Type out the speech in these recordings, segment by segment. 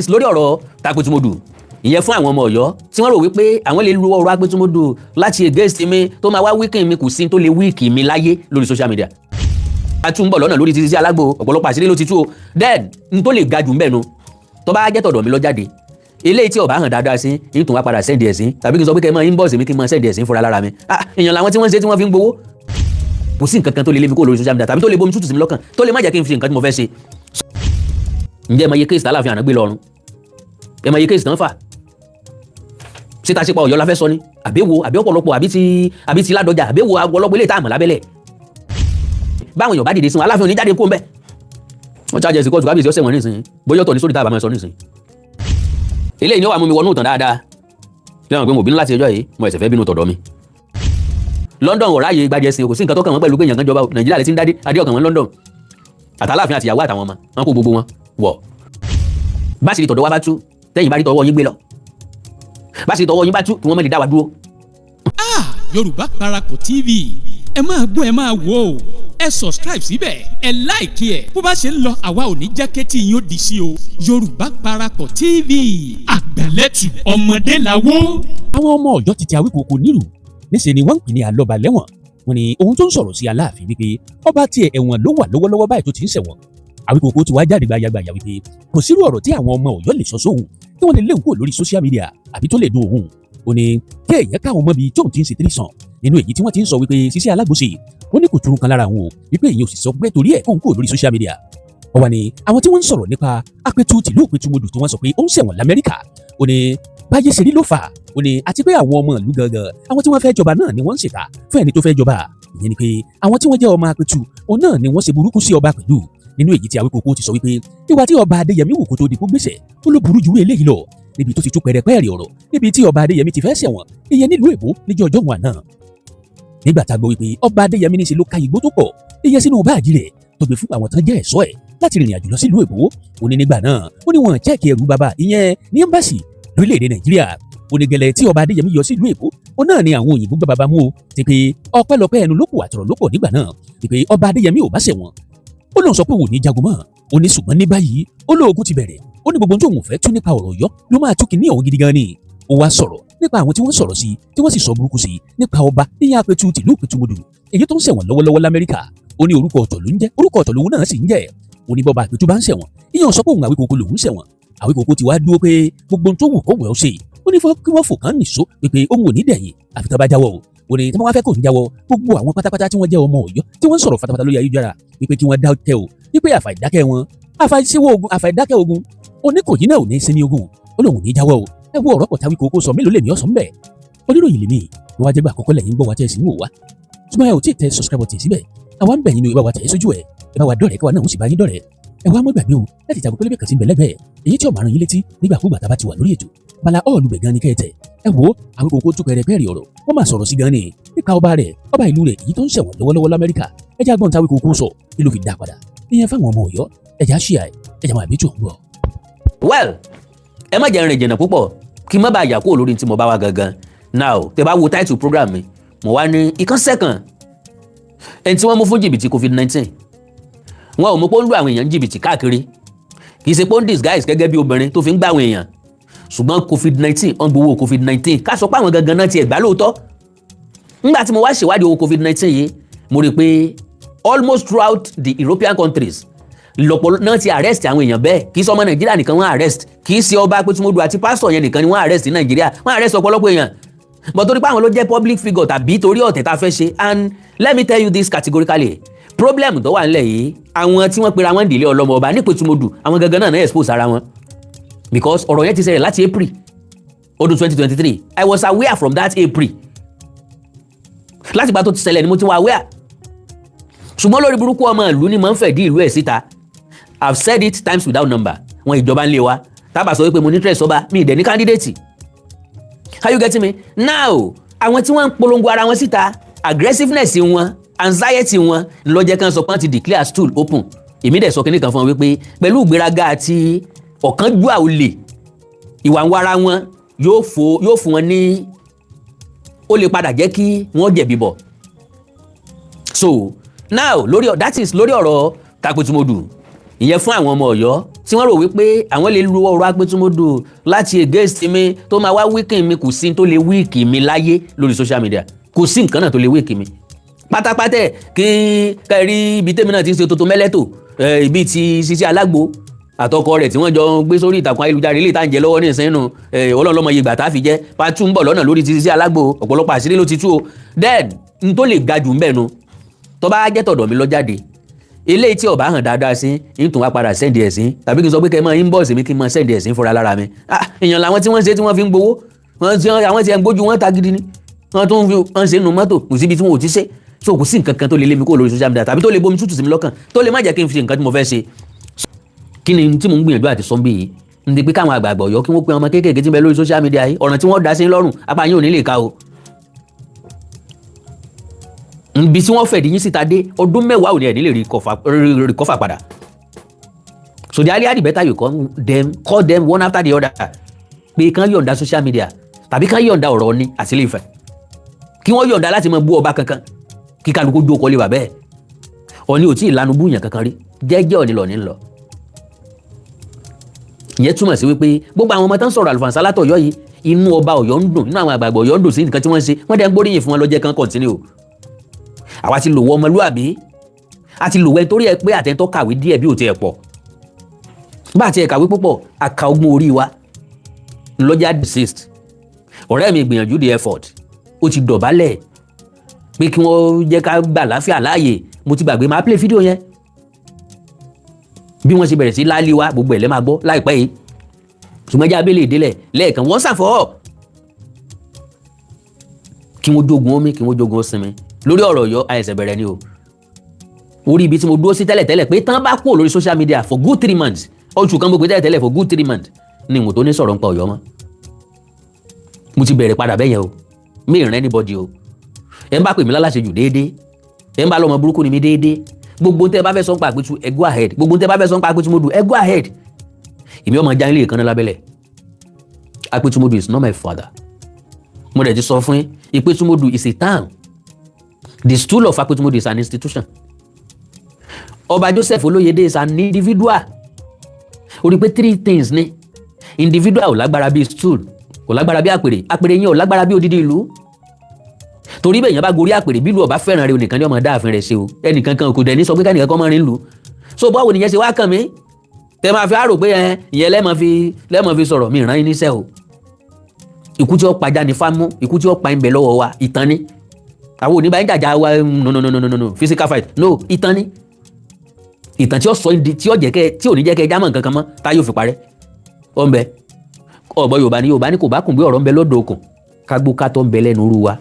lórí ọ̀rọ̀ tapetumodu ìyẹn fún àwọn ọmọ Ọ̀yọ́ tí wọ́n rò wípé àwọn lè lu ọ̀rọ̀ apetumodu láti against mi tó máa wá wíkìn mi kò sí tó lè wíkì mi láyé lórí social media. a tún ń bọ̀ lọ́nà lórí títí sí alágbo ọ̀pọ̀lọpọ̀ àṣírí ló ti tú o then n tó lè ga jù ń bẹ̀ nu tó bá jẹ́ tọ̀dọ̀ mi lọ jáde eléyìí tí ó bá hàn dáadáa sí yín tún wá padà send ẹ̀ sí tàbí kí n sọ pé kẹ́ ẹ máa inbox mi kí n máa send ẹ̀ sí fúnra lára mi èèyàn làwọn tí wọ́n ń ṣe tí wọ́n fi ń gbowó kò sí nǹkan kan tó lè lé mi kó lórí social media tàbí tó lè bomi tútù sí mi lọ́kàn tó lè má jẹ́ kí n fi nǹkan tí mo fẹ́ ṣe. ǹjẹ́ ẹ mọ iye kéèsì Aláàfin àná gbé lọ́rùn ẹ mọ iye kéèsì tán fà síta sípa Ọ̀yọ́ la fẹ́ sọ ni àbẹ̀wò àbí ọ̀pọ̀lọpọ̀ àbí ti Ládọjà àbẹ̀wò ọ̀pọ̀lọpọ̀ ilé ìtààmù lábẹ́lẹ̀ báwọn èèyàn bá dìde sí wọn Aláàfin ò ní jáde kó ń bẹ́ wọ́n charge sí kóòtù kábíyèsí ọ̀sẹ̀ wọn nísìnyí bóyá ọ̀tọ̀ ní sórí táàbà máa sọ nísìnyí eléyìí ni ó wà mú mi wọnú ìtàn dáadáa tí wọ́n pè mo bínú láti ẹjọ́ yìí mo ẹ̀sẹ̀ fẹ́ bínú tọ̀dọ̀ mi London ò ráyè gbajẹ sí kò sí nǹkan tó kàn wọ́n pẹ̀lú pé èèyàn kan jọba Nàìjíríà lè ti ń dádé adé ọkàn wọn London àtàláàfin àtìyàwó àtàwọn ọmọ wọn kó gbogbo wọn wọ̀ bá sì rí tọ̀dọ̀ wá bá tú tẹ́yìn bá rí tọwọ́ yín gbé lọ bá sì tọwọ́ yín bá tú kí wọ́n mẹ́lẹ̀ dá wa dúró. Yorùbá Parapọ̀ TV ẹ máa gbọ́ ẹ máa wò ó ẹ subscribe síbẹ̀ ẹ láìkí ẹ̀ bó bá ṣe ń lọ àwa ò ní jẹ́ kétí yín ó di sí o Yorùbá Parapọ̀ TV àgbàlẹ́tù ọmọdé làwọ̀. àwọn ọmọ Ọ̀yọ́ ti ti Awikoko nílùú níṣẹ́ ni wọ́n ń pè ní Aloba Lewon wọ́n ní ohun tó ń sọ̀rọ̀ sí Aláàfin wípé ọba tiẹ̀ ẹ̀wọ̀n ló wà lọ́wọ́lọ́wọ́ báyìí tó ti ń ṣẹ̀wọ̀n Awikoko ti wá jáde gbayagbaya wípé kò sírú ọ̀rọ̀ tí àwọn ọmọ Ọ̀yọ́ lè sọ sóhun tí wọ́n lè léwu kúrò lórí social media àbí tó lè dùn òun ó ní kéèyàn káwọn ọmọ bíi tóun ti ń ṣe tírísàn nínú èyí tí wọ́n ti ń sọ wípé ṣiṣẹ́ alágbòsè ó ní kò turun kan lára òun o wípé èyí ò sì sọ pé torí ẹ̀ kóun kúrò lórí social media ó wá ní àwọn tí wọ́n ń sọ̀rọ̀ nípa apẹ̀tù tìlú Òpẹ̀tùmọdù tí wọ́n sọ pé ó ń ṣẹ̀wọ̀n l'Amẹ́ríkà ó ní báyé ṣe rí ló fà ó ní àti pé àwọn ọmọ ìlú gangan àwọn tí wọ́n fẹ́ jọba náà ni wọ́n ń ṣèkà fún ẹni tó fẹ́ jọba ìyẹn ni pé àwọn tí wọ́n jẹ́ ọmọ apẹ̀tù òun náà ni wọ́n ṣe burúkú sí ọba pẹ̀lú nínú èyí tí Awikoko ti sọ wípé ìwà tí ọba Adéyẹmí wò kó tó di kó gbèsè ó ló burú ju eléyìí lọ níbi tó ti tú pẹ̀rẹ̀pẹ̀rẹ̀ ọ̀rọ̀ níbi tí ọba Adéyẹmí ti fẹ́ ṣẹ̀wọ̀n ìyẹn nílùú Èkó níjọ́ ọjọ́ wọn náà nígbà tá a gbọ́ wípé ọba Adéyẹmí ní ṣe ló ka igbó tó pọ̀ ìyẹn sínú báàgì rẹ̀ tó gbé fún àwọn tán jẹ́ ẹ̀ṣọ́ ẹ̀ láti rìnrìn àjò lọ sílùú Èkó ó ní nígbà náà ó ní wọn chẹ́ẹ̀kì ẹrù bàbá ìyẹn ní ẹ́mbàsì lórílẹ̀‐èdè Nàìjíríà ó ní gẹ́lẹ́ tí ọba Adéyẹmí yọ sílùú Èkó ó náà ni àwọn òyìnbó gbé bàbá mú o ti pé ọpẹ́lọpẹ́ ẹnu lókù àtọ̀rọ̀ lópọ̀ nígbà náà ti pé ọba Adéyẹmí ò bá ṣẹ̀wọ̀n ó lóun sọ pé òun ò ní jagun mọ́ ó ní ṣùgbọ́n ní báyìí ó lóògùn ti bẹ̀rẹ̀ ó ní gbogbo tóun fẹ́ tú nípa ọ̀rọ̀ Ọ̀yọ́ ló máa tú kìíní ọ̀hún gidi gan ni ó wá sọ̀rọ̀ nípa àwọn tí wọ́n sọ̀rọ̀ sí tí wọ́n sì sọ burúkú sí nípa ọba níyà apẹ̀tù tìlú Òpẹ̀tùmọdù èyí tó ń ṣẹ̀wọ̀n lọ́wọ́lọ́wọ́ l'Amẹ́ríkà ó ní orúkọ ọ̀tọ̀ ló ń jẹ́ orúkọ ọ̀tọ̀ lòun náà sì ń jẹ́ ó ní bọ́ba apẹ̀tù bá ń ṣẹ̀wọ̀n ìyẹn sọ pé òun Awikoko lòun ṣẹ̀wọ̀n Awikoko ti wá dúró pé gbogbo tó wù kó wẹ̀ ó ṣe ó ní kí wọ́n fò kán nìṣó pé òun ò ní dẹ̀yìn àfi tó bá jáwọ́ ó ní tí wọ́n wá fẹ́ kó ń jáwọ́ gbogbo àwọn pátápátá tí wọ́n jẹ́ ọmọ Ọ̀yọ́ tí wọ́n ń sọ̀rọ̀ fatafata lórí ayélujára wípé kí wọ́n dákẹ́ o wípé àfàìdákẹ́ wọn àfàìṣẹ́wọ́ ogun àfàìdákẹ́ ogun ó ní kò yín náà ò ní sinmi ogun ó lóun ò ní jáwọ́ o ẹ wo ọ̀rọ̀ pọ̀ tí Awikoko sọ mélòó lèmi ọ̀sán bẹ́ẹ̀ oníròyìn lèmi ni wọ́n á jẹ́ gbà àkọ́kọ́ lẹ́yìn gbọ́ wa tẹ́ ẹ sì ń wò wá túmọ̀ ẹ ò tí ì tẹ subscribe tì síbẹ̀ àwa ń bẹ̀ yín ni ẹ bá wa tẹ̀ ẹ́ sójú ẹ̀ ẹ bá wa dọ̀rẹ́ káwa náà ó sì bá yín dọ̀rẹ́ ẹ wá mọ́ gbàgbé o láti tàbí pélébé kan sí bẹ̀lẹ́bẹ̀ èyí tí ó máa rán yín létí nígbàkúgbà tá a bá ti wà lórí ètò bala ọ̀ọ́lù bẹ̀ gan ni kẹ́ẹ̀tẹ̀ ẹ wo Awikoko tú pẹ̀rẹ̀pẹ̀rẹ̀ ọ̀rọ̀ wọ́n máa sọ̀rọ̀ sí gan ni nípa ọba rẹ̀ ọba ìlú rẹ̀ èyí tó ń ṣẹ̀wọ̀n lọ́wọ́lọ́wọ́ l'Amẹ́ríkà ẹ jẹ́ agbọ́n tí Awikoko sọ kí ló fi dá padà ìyẹn fáwọn ọmọ Ọ̀yọ́ ẹ jẹ́ àṣìyà ẹ jẹ́ máa bí tù ń bọ̀. well ẹ má jẹ́ rìn jìnnà púpọ̀ kí n má bàa yà kúrò lórí tí mo bá wá gangan now tẹ́ bá wo title program mi mo wá ní ìkan second ẹni tí wọ́n mú fún jìbìtì COVID-19 wọn ò mú pé ó ń lu àwọn èèyàn jìbìtì káàkiri kì í ṣe pé ó ń disguise gẹ́gẹ́ bí obìnrin tó fi ń gbá àwọn èèyàn ṣùgbọ́n COVID-19 ọ̀n gbowó COVID-19 ká sọ pé àwọn gangan náà ti ẹ̀gbá lóòótọ́ nígbà tí mo wá ṣèwádìí owó COVID-19 yìí mo rí i pé almost throughout the European countries lọ́pọ̀ náà ti arrest àwọn èèyàn bẹ́ẹ̀ kì í ṣe ọmọ Nàìjíríà nìkan wọ́n arrest kì í ṣe ọba Apẹ̀tùmọdù àti pásítọ̀ yẹn nìkan ni wọ́n arrest ní Nàìjíríà wọ́n arrest ọ̀pọ̀lọpọ̀ èèyàn but torí pé àwọn ló jẹ́ public figure tàbí torí ọ̀tẹ̀ tá a fẹ́ ṣe and let me tell you this categorically problem tó wà nílẹ̀ yìí àwọn tí wọ́n pera wọn dìlé ọlọ́mọ ọba ní Apẹ̀tùmọdù àwọn gangan náà expose ara wọn because ọ̀rọ̀ yẹn ti ṣẹlẹ̀ láti April ọdún 2023 I was aware from that April láti ìgbà tó ti ṣẹlẹ̀ ni mo ti wà aware ṣùgbọ́n lórí burúkú ọmọ ìlú ni mo ń fẹ́ dí ìlú ẹ̀ síta I've said it times without number wọn ìjọba ń lé wa tábà sọ wípé mo ní interest ọba mi ìdẹ̀ ní candidate are you getting me now àwọn tí wọ́n ń polongo ara wọn síta aggressiveness wọn anxiety wọn ló jẹ́ kán sọ pé wọ́n ti declare stool open èmi dẹ̀ sọ kinní kan fún wọn wípé pẹ̀lú ìgbéraga àti ọ̀kánjúà olè ìwà ń wára wọn yóò fún wọn ní ó lè padà jẹ́ kí wọ́n jẹ̀bi bọ̀ so now lórí that is lórí ọ̀rọ̀ Apẹ̀tùmọdù ìyẹn fún àwọn ọmọ Ọ̀yọ́ tí wọ́n rò wípé àwọn lè lu ọ̀rọ̀ apẹtumọdù láti against mi tó máa wá wíkì mi. Kò sí tó lè wíkì mi láyé lórí social media, kò sí nǹkan náà tó lè wíkì mi pátápátá. Kí rí ibi tèmi náà ti ń ṣe tuntun mẹ́lẹ́tò, ibi ti Sisi Alágbo àtọkọ rẹ̀ tí wọ́n jọ gbé sórí ìtàkùn ayélujára ilé ìtànjẹ lọ́wọ́ ní ìsìn nù. Ọlọ́run lọ́mọ iye ìgbà tá a fi jẹ́ part 2 ń bọ̀ lọ́nà lórí ti Sisi Alágbo, ọ̀pọ̀lọpọ̀ àṣírí ló ti tú o. then n tó lè ga jù ń bẹ̀ nu tó bá jẹ́ tọ̀dọ̀ mi lọ jáde, eléyìí tí ó bá hàn dáadáa sí ń tún wá padà send ẹ̀ sí, tàbí kí n sọ pé kẹ́ ẹ máa inbox mi kí n máa send ẹ̀ sí fúnra lára mi. Èèyàn làwọn tí wọ́n ń ṣe tí wọ́n fi ń gbowó, àwọn tí ẹ̀ ń gbójú wọn ta gidi ni, wọ́n tún ń ṣe nu mọ́tò kò síbi tí wọ́n ò ti ṣe. So kò sí nǹkan kan tó lè lé mi kó lórí social media tàbí tó lè bomi tútù sí mi lọ́kàn tó lè má jẹ́ kí n fi nǹkan tí mo fẹ́ ṣe. Kí ni tí mo ń gbìyànjú àti sọ́ńbì yìí ń di pé káwọn àgbààgbà Ọ̀yọ́ kí wọ́n pe ọmọ kéékèèké tí ń bẹ lórí social media yìí, ọ̀ràn tí wọ́n dá sí lọ́rùn apá yín ò ní lè ka o. Nbi tí wọ́n fẹ̀dí yín síta dé ọdún 10 ò ní ẹ̀ ní lè recover padà. So the earlier the better you call them one after the other, pé kán yọ̀ǹda social media tàbí kán yọ̀ǹda ọ̀rọ̀ ní àti Ilé Ifẹ̀, kí wọ́n yọ̀ǹda láti máa bú ọba kankan, kí kálukú jókòó lè wà bẹ́ẹ̀. Ọ̀ní ò tí ì lanu búyàn kankan rí, jẹ́jẹ́ Ọ̀ní lọ ní lọ. Ìyẹn túmọ̀ sí wípé gbogbo àwọn ọmọ tán sọ̀rọ̀ àlùfànṣá látọ̀yọ́ yìí, inú ọba Ọ̀yọ́ ń dùn, inú àwọn àgbààgbà Ọ̀yọ́ ń dùn sí nǹkan tí wọ́n ṣe, wọ́n dẹ̀ ń gbóríyìn fún wọn lọ́jẹ́ kan continue. Àwa ti lò wọ ọmọlúàbí, a ti lò wẹ́ torí ẹ pé àtẹ́ntọ́ kàwé díẹ̀ bí ò ti ẹ̀ pọ̀. Bá àti ẹ̀ kàwé púpọ̀, àka ogun orí wa lọ́jà desist. Ọ̀rẹ́ mi gbìyànjú the effort, ó ti dọ̀bálẹ̀ pé kí wọ́n jẹ́ ká gbà láfíà láàyè. Mo ti gbàgbé máa play fídíò yẹn bí wọ́n ṣe bẹ̀rẹ̀ sí láálí wa, gbogbo ẹ̀ lẹ́ máa gbọ́ láìpẹ́ yìí. Ṣùgbọ́n ẹja abẹ́lé ìdílẹ̀ lẹ́ẹ̀kan wọ́n ṣàfọ́ kí wọ́n jogun omi, kí wọ́n jogun sinmi lórí ọ̀rọ̀ Ọ̀yọ́. àìsẹ̀ bẹ̀rẹ̀ ni o. Orí ibi tí mo dúró sí tẹ́lẹ̀tẹ́lẹ̀ pé tán bá kúrò lórí social media for good 3 months, oṣù kan mo pè tẹ́lẹ̀tẹ́lẹ̀ for good 3 months ni mo tó ní sọ̀rọ̀ nípa Ọ̀yọ́ mọ́. Mo ti bẹ̀rẹ̀ padà bẹ́yẹn o, mi ì rẹ́ anybody o. Ẹ ń bá pè mí láláṣejù déédéé, ẹ ń bá lọ́mọ burúkú ni mi déédéé, gbogbo tẹ́ bá fẹ́ sọ ń pa àpètù ẹ go ahead, gbogbo tẹ́ bá fẹ́ sọ ń pa àpètù Modù ẹ go ahead. Èmi ọmọ já ilé ìkànnì lábẹ́lẹ̀. Àpètù Modù is not my father. Mo dẹ̀ ti sọ fún yín, Àpètù Modù is a town. The stool of Àpètù Modù is an institution. Ọba Joseph Olóyèdé is an individual. Ó rí pé 3 things ni. Individual ò lágbára bí stool, kò lágbára bí àpèrè, àpèrè yẹn ò lágbára bí odidi ìlú. Torí bẹ́ẹ̀ yẹn bá gorí àpèrè bí ìlú ọba fẹ́ràn rẹ̀ onìkan ní ọmọ dáàfin rẹ̀ ṣe o, ẹnìkan kan kò dẹ̀ ní sọ pé kẹ́nìkan kọ́ mọ́ rin lù. So báwo nìyẹn ṣe wá kàn mí tẹ máa fi àrò pé ìyẹn lẹ́mọ̀ fi sọ̀rọ̀ mi ràn yín níṣẹ́ o. Ikú tí ó pa já ní fámú, ikú tí ó pa ń bẹ lọ́wọ́ wa, ìtàn ni. Àwọn oníbà ń jàjà wa no physical fight no, ìtàn ni. Ìtàn tí ó sọ tí ó ní jẹ́ kẹ́ jámọ̀ nǹkan kan mọ́ tá yóò fi parẹ́. Ó ń bẹ ọ̀gbọ́n Yorùbá ní kò bá kùn gbé ọ̀rọ̀ ń bẹ lọ́dọ̀ okùn kágbó ká tó ń bẹ lẹ́nu rú wa,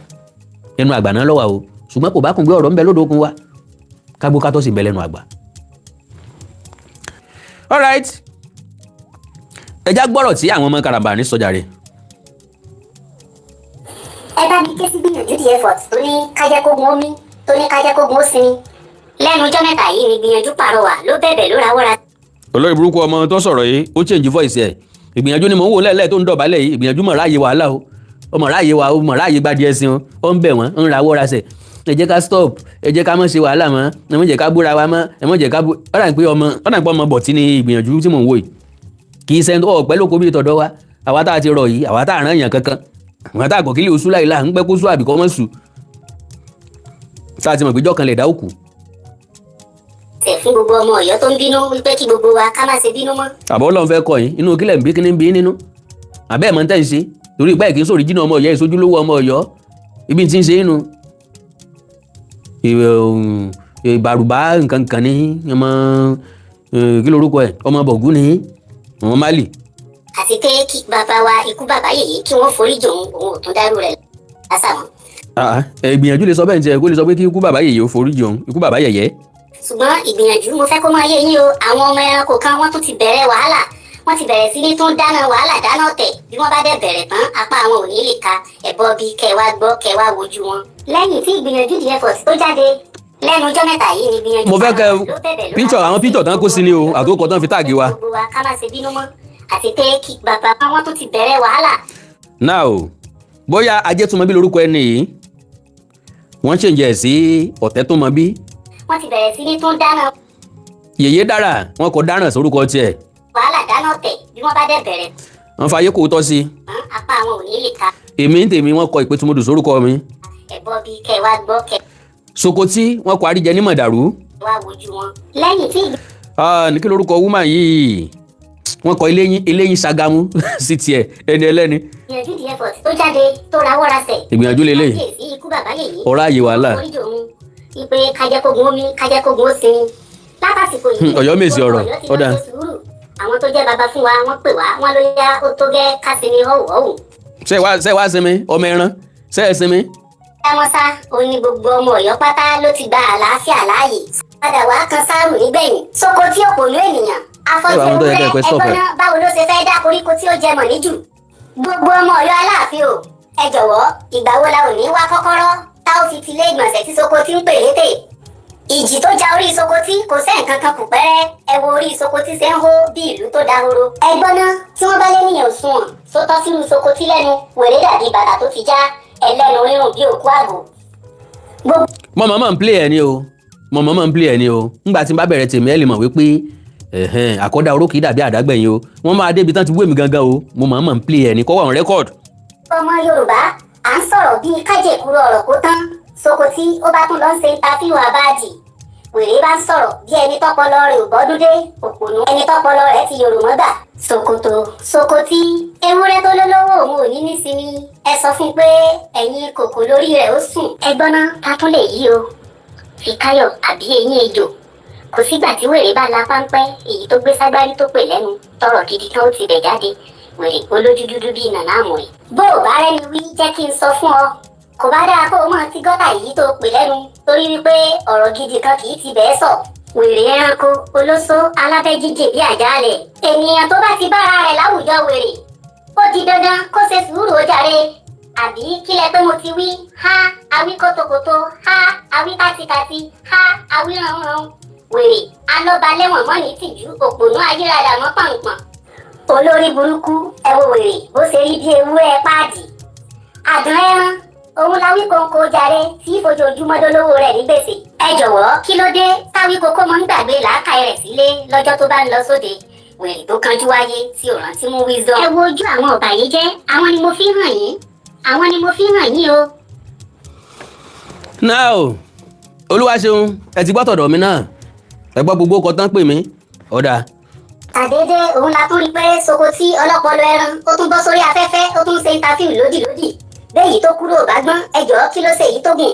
ẹnu àgbà náà lọ́wọ́ o, ṣùgbọ́n kò bá kùn gbé ọ̀rọ̀ ń bẹ lọ́dọ̀ okùn wa kágbó ká tó sì ń bẹ lẹ́nu àgbà. Alright, ẹja gbọ́rọ̀ tí àwọn ọmọ karambà ní sọjà rẹ̀. Ẹ bá mi ké sí gbìyànjú the effort tó ní kájẹ́kógun omi, tó ní kájẹ́kógun ó sinmi. Lẹ́nu ọjọ́ mẹ́ta yìí ni gbìyànjú pàrọwà ló bẹ̀bẹ̀ ló rawọ́ra. Olórí burúkú ọmọ tó sọ̀rọ̀ yìí ó change voice ẹ̀. Ìgbìyànjú ni mò ń wò lẹ́lẹ́ tó ń dọ̀bálẹ̀ yìí, ìgbìyànjú mọ̀ ráàyè wàhálà o, ọmọ ráàyè wa o, mọ̀ ráàyè gbádìí ẹ̀sìn o, ó ń bẹ̀ wọ́n ń rawọ́ ra sẹ̀. Ẹ jẹ́ ká stop, ẹ jẹ́ ká má ṣe wàhálà mọ́, ẹ má jẹ́ ká búra wa mọ́, ẹ má jẹ́ ká bú. Ọ̀dà pé ọmọ bọ̀ tí ni ìgbìyànjú tí mò ń wò yìí. Kì í sẹ́ńtọ́ ọ̀pẹ́ lóko bí tọ̀dọ̀ wa, àwa tá a ti rọ̀ yìí, àwa tá a rán èèyàn kankan, àwa tá a kọ̀ kí lè oṣù láìla ń pẹ́ kó sùn àbíkọ́ mọ́ sùn. Tá a ti mọ̀ pé jọ́kan lè dá òkú. Fún gbogbo ọmọ Ọ̀yọ́ tó ń bínú wípé kí gbogbo wa ká má ṣe bínú mọ́. Àbọ̀ Ọlọ́run fẹ́ kọ́ yín inú kílẹ̀ ń bí kíní ń bí nínú. Àbẹ́ ẹ̀ mọ̀ ń tẹ̀ ń ṣe torí ìpá ìkíní sórí jìnnà ọmọ Ọ̀yọ́ ìsojúlówó ọmọ Ọ̀yọ́ ibi tí ń ṣe inú. Ìbàrùbá nǹkan kan ní ọmọ kí lorúkọ ẹ̀ ọmọ bọ̀gú ní ọmọ Málì. Àti pé kí bàbá wa ikú bàbá yèyé kí wọ́n forí jòun òun ò tún dárú rẹ̀ lásàmọ́. Ìgbìyànjú lè sọ bẹ́ẹ̀ ní tiẹ̀ kó lè sọ pé kí ikú bàbá yèyé ó forí jòun ikú bàbá yẹ̀yẹ́. Ṣùgbọ́n ìgbìyànjú mo fẹ́ kó máa yé yín o, àwọn ọmọ ẹranko kan wọ́n tún ti bẹ̀rẹ̀ wàhálà, wọ́n ti bẹ̀rẹ̀ sí ní tún dáná wàhálà dáná ọ̀tẹ̀, bí wọ́n bá dẹ̀ bẹ̀rẹ̀ tán apá àwọn ò ní lè ka ẹ̀bọ bí kẹwàá gbọ́ kẹwàá wojú wọn. Lẹ́yìn tí ìgbìyànjú the effort tó jáde lẹ́nu ọjọ́ mẹ́ta yìí ni ìgbìyànjú. Mo fẹ́ kẹ àwọn píṣọ̀ tán kó sí ni o àtòkọ̀ tán fi táàgì wa. Gbogbo wa ká má ṣe bínú mọ́ àti pé kí bàbá wọn tún ti bẹ̀rẹ̀ wàhálà. Now bóyá Ajétúmọ̀bí lórúkọ ẹni yìí wọ́n ṣèǹjẹ̀ sí Ọ̀tẹ́túnmọ̀bí. Wọ́n ti bẹ̀rẹ̀ sí ní tún dáná. Yèyé dára wọn kò dáràn sórúkọ tiẹ̀ wàhálà dáná tẹ̀ bí wọ́n bá dẹ̀ bẹ̀rẹ̀. wọ́n fa ayé kò tọ́ sí. apá àwọn ò ní lè ka. èmi ń tèmi wọ́n kọ ìpètùmọ̀dù sórúkọ mi. ẹ̀bọ bíi kẹ́ wá gbọ́ kẹ́. Sokoti wọ́n kọ àríjẹ ní mọ̀dàrú. wá wojú wọn. lẹ́yìn tí. ní kí lorúkọ woman yìí wọ́n kọ eléyìn Ṣàgámù sí tiẹ̀ ẹni ẹlẹ́ni. ìyànjú the effort tó jáde tó rawọ́ rasẹ̀. ìgbìyànjú lélẹ̀. ikú bàbá yèyí. ọ̀rọ̀ àyè wàhálà. ìpè kájẹ́kógun omi kájẹ́kógun ó sinmi. látàsìkò yìí. Ọ̀yọ́ mèsì ọ̀rọ̀ ọ̀dà. àwọn tó jẹ́ baba fún wa wọ́n pè wá wọ́n ló yá ó tó gẹ́ ká sinmi họ́wùhọ́wù. ṣé wàá sinmi ọmọ ẹran ṣé ẹ sinmi. dámọ́sá òun ni gbogbo ọmọ Ọ̀yọ́ pátá ló ti gba àlàáfíà láàyè. padà wá kan sáàrù nígbẹ̀yìn. Sokoti òpònú ènìyàn. afọ́jú ewúrẹ́ ẹgbọ́n náà báwo ló ṣe fẹ́ dá koríko tí ó jẹ mọ̀ níjù. gbogbo ọmọ Ọ̀yọ́ Aláàfin o ẹ jọ̀wọ́ ìgbà wo la ò ní wá kọ́kọ́rọ́ tá ó fi ti lé ìgbọ̀nsẹ̀ tí Sokoti ń pè létè. ìjì tó ja orí Sokoti kò sẹ́ǹ kankan kù pẹ́rẹ́ ẹ wo orí Sokoti ṣe ń hó bí ìlú tó dahoro. ẹgbọ́n náà tí wọ́n bá lé níyàn sunwọ̀n sótọ́ sínú Sokoti lẹ́nu wèrè dàbí bàtà tó ti já ẹlẹ́nu rírùn bí òkú àgbò. mo mọ̀ ń play ẹ̀ ni o mo mọ̀ ń play ẹ̀ ni o ńgbà tí n bá bẹ̀rẹ̀ tèmi ẹ̀ lè mọ̀ wípé àkọ́dá oró kìí dàbí àdágbẹ̀yìn o wọ́n máa débi tán ti wé mi gangan o mo mọ̀ ń play ẹ̀ ni kọ́ wà on record. ọmọ Yorùbá à ń sọ̀rọ̀ bíi kájèkúrò ọ̀rọ̀ kó tán Sokoti ó bá tún lọ ń ṣe interview àbáàdì wèrè bá ń sọ̀rọ̀ bí ẹni tọ́pọlọ rẹ̀ ò bọ́dún dé òpònú ẹni tọ́pọlọ rẹ̀ ti Yorùbá gbà. Sokoti ewúrẹ́ tó lólówó òun ò ní nísinmi ẹ sọ fún pé ẹ̀yin kòkò lórí rẹ̀ ó sùn. ẹgbọ́n náà ta tún lè yí o Fíkáyọ̀ àbí eyín ejò kò sígbà tí wèrè bá la páńpẹ́ èyí tó gbé ságbárí tó pè lẹ́nu tọrọ gidi kan ó ti bẹ̀ jáde wèrè olójú dúdú bíi nàná àmúrè. bó o bá rẹ́ni wí jẹ́ kí n sọ fún ọ kò bá dáa kó o mọ̀ sí gọ́tà yìí tó pè lẹ́nu torí wípé ọ̀rọ̀ gidi kan kì í ti bẹ́ẹ̀ sọ. wèrè ẹranko olóṣó alábẹ́ jíjẹ bí àjálẹ̀ ènìyàn tó bá ti bára rẹ̀ láwùjọ wèrè ó di dandan kó ṣe sùúrù ó jàre àbí kílẹ̀ pé mo ti wí ha awí kótókótó ha awí kátikàti ha awí ránran wèrè Aloba Lewon mọ́ ní tìjú òpònú ayérada mọ́ pọ̀npọ̀n olórí burúkú ẹ wo wèrè bó ṣe rí bí ewúrẹ́ páàdì àdán ẹran òun l'Awikoko jàre tí ìfojoojúmọ́ dolówó rẹ̀ ní gbèsè. ẹ jọ̀wọ́ kí ló dé t'Awikoko mọ́ ń gbàgbé làákàyè rẹ̀ sílé lọ́jọ́ tó bá ń lọ sóde wèrè tó kánjú wáyé tí ò rántí mú wisdom. ẹ wo ojú àwọn ọ̀bàyéjẹ́ àwọn ni mo fi hàn yín àwọn ni mo fi hàn yín o. now Olúwaṣeun ẹ ti gbọ́ tọ̀dọ̀ mi náà ẹ gbọ́ gbogbo ọkọ̀ tán pè mí ọ̀dà. àdédé òun la tún rí pé Sokoti ọlọ́pọlọ ẹran ó tún bọ́ sórí afẹ́fẹ́ ó tún ṣe interview lódìlódì léyìí tó kúrò bá gbọ́n ẹjọ́ kí ló ṣe èyí tó gùn.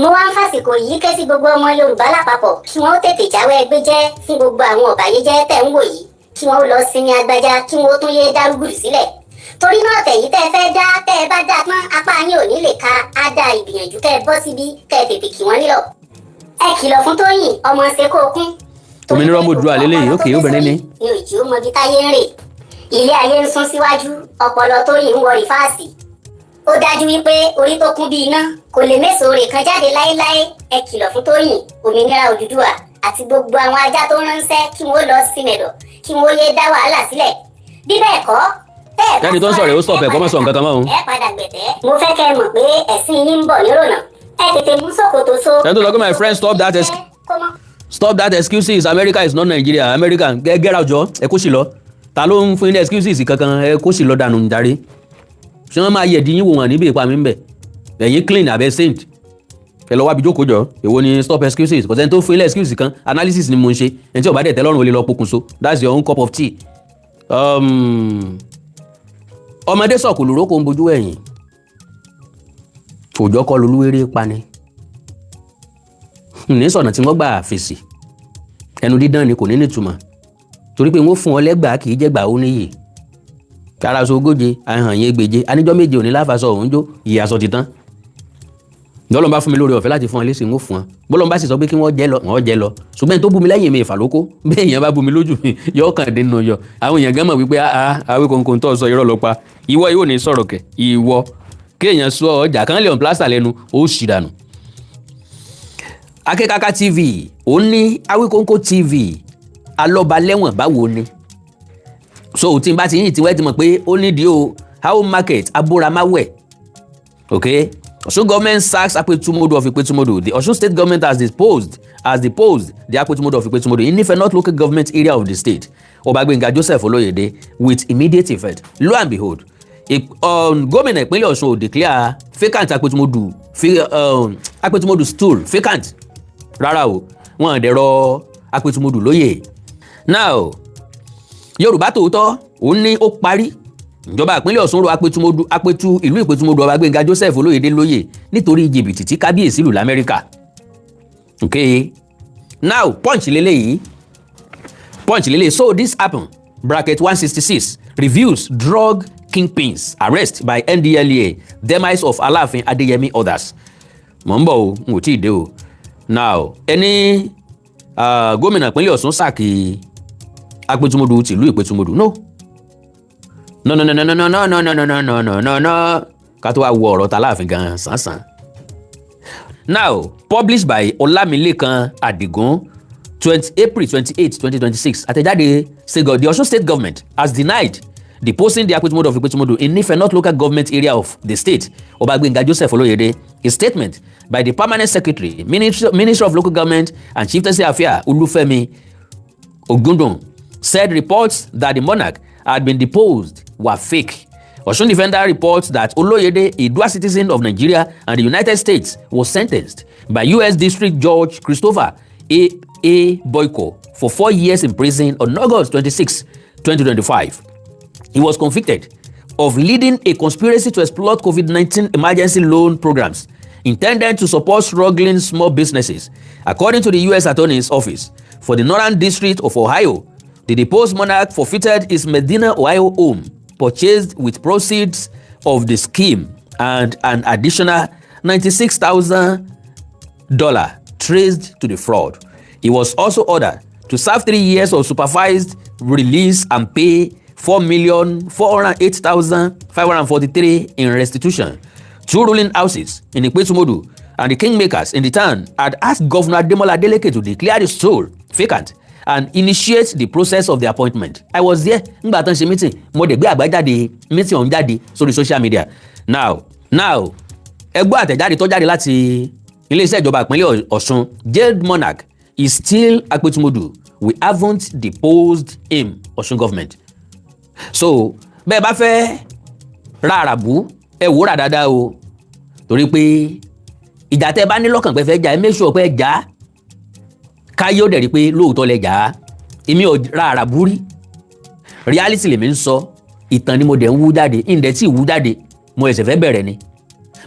mo wá ń fàsìkò yìí ké sí gbogbo ọmọ Yorùbá lápapọ̀ kí wọ́n tètè jáwé ẹgbẹ́ jẹ́ fún gbogbo àwọn ọ̀bàyéjẹ́ tẹ̀ ń wò yìí kí wọ́n lọ sinmi agbájá kí wọ́n tún yé dárúgùrù sílẹ̀. torí náà tẹ̀yí tẹ́ fẹ́ dá tẹ́ ẹ bá dá pọ́n apá yín ò ní lè ka á dá ìgbìyànjú kẹ́ ẹ bọ́ síbí kẹ́ ẹ tètè kí wọ́n nílọ̀. ẹ kìlọ̀ fún Tóyìn ọmọ ṣe kó o kún. òmìnira mo dúró àlélẹ́ yìí ókè obìnrin ni. mi ò jí ó mọ bí táyé ń rè ilé ayé ń sún síwájú ọpọlọ Tóyìn ń wọ rìfáàsì ó dájú wípé orí tó kún bí iná kò lè méso rè kan jáde láéláé ẹ kìlọ̀ fún Tóyìn òmìnira Odùduwà àti gbogbo àwọn ajá tó ránṣẹ́ kí wọ́n lọ sí mẹ̀dọ̀ kí wọ́n yé dá wàhálà sílẹ̀ bí bẹ́ẹ̀ kọ́ kẹ́ni tó ń sọ̀rọ̀ ó stop ẹ̀ kọ́ mọ̀ sọ nǹkan kan mọ́ o. ẹ padà gbẹ̀tẹ́ mo fẹ́ kẹ́ ẹ mọ̀ pé ẹ̀sìn yín ń bọ̀ nírònà ẹ tètè mú ṣòkòtò so. sẹ́ńtò lọ́kọ́ my friend stop that excuses America is not Nigeria America get out jọ ẹ kó sì lọ ta ló ń fún yín ní excuses kankan ẹ kó sì lọ dànù jàre ṣé wọ́n máa yẹ̀ dín yín wò wọ́n níbi ìpamí ń bẹ̀ ẹ̀yin clean abẹ́ saint ẹ lọ wábi jókòó jọ èwo ni stop excuses kò sẹ́ni tó fún ilé excuse kan analysis ni mo ń ṣe ẹni tí ó bá dẹ̀ tẹ́ lọ́rùn ó lè lọ pokùnso that's your own cup of tea. ọmọdé sọ̀kò lóró kò ń bojú ẹ̀yìn òjò kọ lolúwéré pani ní sọ̀nà tí wọ́n gbà fèsì ẹnu dídán ni kò ní nítumọ̀ torí pé wọ́n fún ọ lẹ́gbàá kì í jẹ́gbàá ó níyì káraṣọ ogóje àhàn yẹn gbèje aníjọ́ méje òní láfàṣọ òun jó ìyè aṣọ ti tán lọ́lọ́n bá fún mi lórí ọ̀fẹ́ láti fún ọ lẹ́sìn ó fún ọ bọ́lọ́n bá sì sọ pé kí wọ́n jẹ́ lọ ṣùgbọ́n tó bú mi lẹ́yìn mi ìfàlókó bẹ́ẹ̀ èèyàn bá bú mi lójú mi yọ kàn dín nù yọ àwọn èèyàn gán mọ̀ wípé Awikoko tó sọ irọ́ ló pa ìwọ yóò ní sọ̀rọ̀ kẹ̀ ìwọ kéèyàn sọ ọjà kan lè on plaster lẹ́nu ó sì dànù. Akekaka TV ó ní Awikoko TV Aloba Lewon báwo ni so tí n bá ti yìn tí wẹ́ẹ́ ti mọ̀ pé ó nídìí o how market abúramawẹ̀ okay Osun government sacks Apetumodu of Ipetumodu. The Osun state government has disposed has deposed the Akpetimodu of Ikpetimodu in Ife North local government area of the state, Ọba Gbenga Joseph Oloyede, with immediate effect. Lo and behold, gómìnà ìpínlẹ̀ Ọ̀ṣun ò declare vacant Akpetimodu stool vacant rárá o, wọn dẹ̀rọ Akpetimodu lóyè. Now Yorùbá Tòótọ́ òun ní ó parí. Ìjọba ìpínlẹ̀ Ọ̀ṣun rọ Akpetu ìlú Ìpetimodu Ọba Gbenga Joseph Oloyede lóyè nítorí jìbìtì tí kábíyèsí lù l'Amẹ́ríkà. Okay, now punch lélẹ́yìí. So this happened, bracket 166, reviews drug kingpins, arrest by NDLEA, demise of Alaafin, Adeyemi, others. Mo ń bọ̀ o, n ò tí ì dé o. Now ẹni gómìnà ìpínlẹ̀ Ọ̀ṣun sàkì Akpetimodu tìlú Ìpetimodu. No. Ká tó wá wo ọ̀rọ̀ t'Alaafin gan sánsan. Now, published by Olamilekan Adigun, April 28, 2026. Àtẹ̀jáde say the Osun State government has denied deposing the Akpetimodu of Ikpetimodu in Ife North local government area of the state, Ọba Gbenga Joseph Oloyede. A statement by the permanent secretary, Minister of Local Government and Chieftaincy Affairs, Olufemi Ogundun, said reports that the monarch had been deposed were fake. Osun Defender reports that Oloyede, a dual citizen of Nigeria and the United States, was sentenced by U.S. District Judge Christopher A. Boyko for 4 years in prison on August 26, 2025. He was convicted of leading a conspiracy to exploit COVID-19 emergency loan programs intended to support struggling small businesses. According to the U.S. Attorney's Office for the Northern District of Ohio, the deposed monarch forfeited his Medina, Ohio home, purchased with proceeds of the scheme, and an additional $96,000 traced to the fraud. He was also ordered to serve 3 years of supervised release and pay $4,408,543 in restitution. Two ruling houses in Ikpetimodu and the kingmakers in the town had asked Governor Ademola Adeleke to declare the stool vacant and initiate the process of the appointment. I was there ngbà tán ṣe meeting, mo dẹ̀ gbé àgbájáde meeting ọ̀hún jáde sórí social media. Now ẹgbẹ́ àtẹ̀jáde tó jáde láti iléeṣẹ́ ìjọba ìpínlẹ̀ Ọ̀ṣun, jailed monarch is still Akpetimodu. We haven't deposed him, Ọ̀ṣun government. So bẹ́ẹ̀ bá fẹ́ ra àràbù ẹ wò rà dáadáa o, torí pé ìjà tẹ́ bá ní lọ́kàn pé fẹ́ jà ẹ make sure pé ẹ jà káyé ó dẹ̀ rí pé lóòótọ́ lẹ jà á. Èmi ò ra àràbù rí, reality lèmi ń sọ, ìtàn ni mo dẹ̀ ń wú jáde, ìǹdẹ̀ tí ì wú jáde mo ẹ̀sẹ̀ fẹ́ bẹ̀rẹ̀ ni.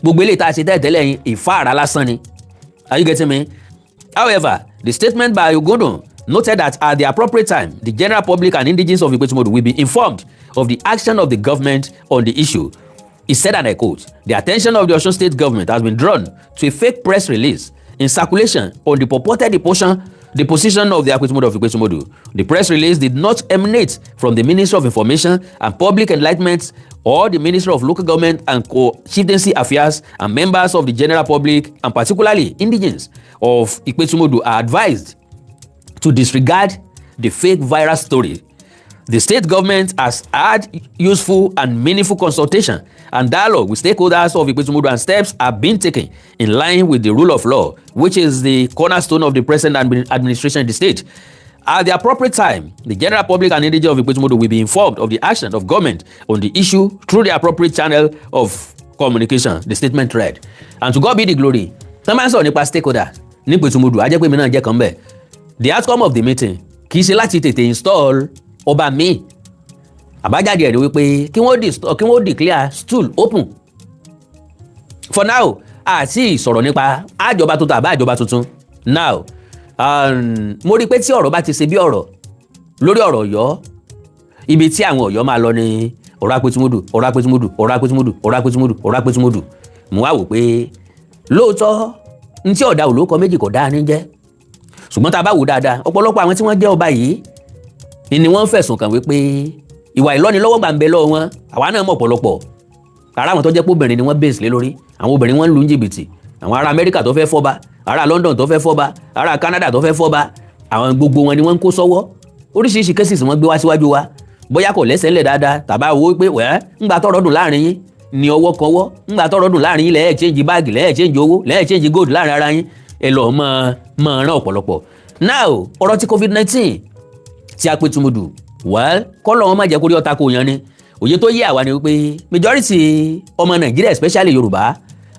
Gbogbo eléyìí tá a ṣe tẹ́lẹ̀ yín ìfáàrà lásán ni. Are you getting me? However, the statement by Ogundun noted that at the appropriate time, the general public and indigenes of Ikpetimodu will be informed of the action of the government on the issue. He said, and I quote, "The attention of the Osun State government has been drawn to a fake press release in circulation on the purported deposition of the Akpetimodu of Ikpetimodu. The press release did not emanate from the Ministry of Information and Public Enlightenment or the Ministry of Local Government and Chieftaincy Affairs, and members of the general public, and particularly indigenes of Ikpetimodu, are advised to disregard the fake viral story. The state government has had useful and meaningful consultation and dialogue with stakeholders of Ikpetimodu, and steps are being taken in line with the rule of law, which is the cornerstone of the present administration in the state. At the appropriate time, the general public and indigenes of Ikpetimodu will be informed of the action of government on the issue through the appropriate channel of communication," the statement read. And to God be the glory. Tọ́mọ̀ sọ̀rọ̀ nípa stakeholder ní Ikpetimodu, ajẹ́ pé mi náà jẹ́ kan bẹ́ẹ̀. The outcome of the meeting kì í ṣe láti tètè install ọba míì. Àbájáde ẹ̀rí wípé kí wọ́n declare stool open. For now, àti ìsọ̀rọ̀ nípa àjọba tuntun àbá àjọba tuntun. Now, mo rí i pé tí ọ̀rọ̀ bá ti ṣe bí ọ̀rọ̀ lórí ọ̀rọ̀ Ọ̀yọ́, ibi tí àwọn Ọ̀yọ́ máa lọ ní ọ̀rọ̀ Akpetimodu. Mo wá wò pé lóòótọ́ ní tí ọ̀dà òlókọ méjì kò dáa ní jẹ́. Ṣùgbọ́n tá a bá wò dáadáa, ọ̀pọ̀lọpọ̀ àwọn tí wọ́n jẹ́ ọba yìí ni wọ́n fẹ̀sùn kàn wípé ìwà ìlọ́nilọ́wọ́gbà ń bẹ lọ́wọ́ wọn. Àwa náà mọ̀ ọ̀pọ̀lọpọ̀ ara àwọn tó jẹ́ pé obìnrin ni wọ́n bèèsì lé lórí. Àwọn obìnrin wọ́n ń lu jìbìtì, àwọn ará Amẹ́ríkà tó fẹ́ fọ́ba, ará London tó fẹ́ fọ́ba, ará Canada tó fẹ́ fọ́ba, àwọn gbogbo wọn ni wọ́n ń kó sọ́wọ́. Oríṣiríṣi cases wọ́n gbé wá síwájú wa, bóyá kò lẹ́sẹ̀ ńlẹ̀ dáadáa tàbá wo pé ńgbà tọ́rọ̀ dùn láàrin yín ni ọwọ́ kọwọ́, ńgbà tọ́rọ̀ dùn láàrin yín lẹ́ẹ̀ change báàgì, lẹ́ẹ̀ change owó, lẹ́ẹ̀ change gold láàrin ara yín. ẹ lọ́ọ́ máa rán ọ̀pọ̀lọpọ̀. Now ọ̀rọ̀ ti COVID-19 tí a pé tumudu well kọ́lọ̀ wọn má jẹ́ kó rí ọ̀tá kò yan ni òye tó yé àwa ni wípé majority ọmọ Nàìjíríà especially Yorùbá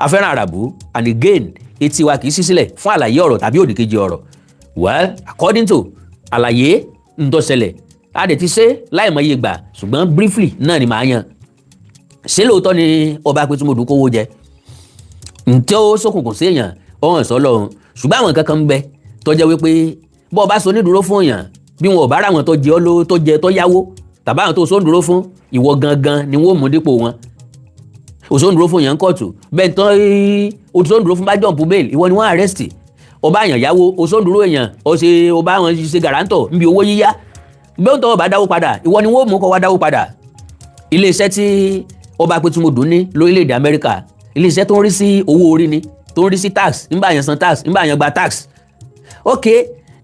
afẹ́ràn àràbù and again etí wa kì í ṣí sílẹ̀ fún àlàyé ọ̀rọ̀ tàbí òdìkejì ọ̀rọ̀ well according to àlàyé ń tó ṣẹlẹ̀ a dẹ̀ ti ṣe láìmọye ìgbà ṣùgbọ́n briefly náà ni màá yan ṣé lóòótọ́ ni ọba Apẹtumudu kówó jẹ ǹtẹ́ ó ṣókùnkùn sí èèyàn ọ̀hún ẹ̀sọ́ lọ́run ṣùgbọ́n àwọn kankan ń bẹ tó jẹ́ wípé bọ́ ọba so nídúró fún èèyàn bí wọn ò bá ráwọn tó jẹ ọ́ lówó tó jẹ tó yáwó tàbá àwọn tó sóńdúró fún ìwọ gangan ni wọ́n mú dípò wọn òsóńdúró fún èèyàn kóòtù bẹ́ẹ̀ tán òsóńdúró fún bá jọ̀ǹpù bail ìwọ ni wọ́n arrest ọba èèyàn yáwó òsóńdúró èèyàn ọ̀sẹ̀ ọba àwọn ṣe gàrántọ̀ níbi owó yíyá bẹ́ẹ̀ tó ọba dáwó padà ìwọ ni wọ́n mú kó wá dáwó padà iléeṣẹ́ tí ọba Apẹtumudu ní lórílẹ̀‐èdè Amẹ́ríkà iléeṣẹ́ tó ń rí sí owó orí ni tó ń rí sí tax nígbà yẹn san tax nígbà yẹn gba tax ok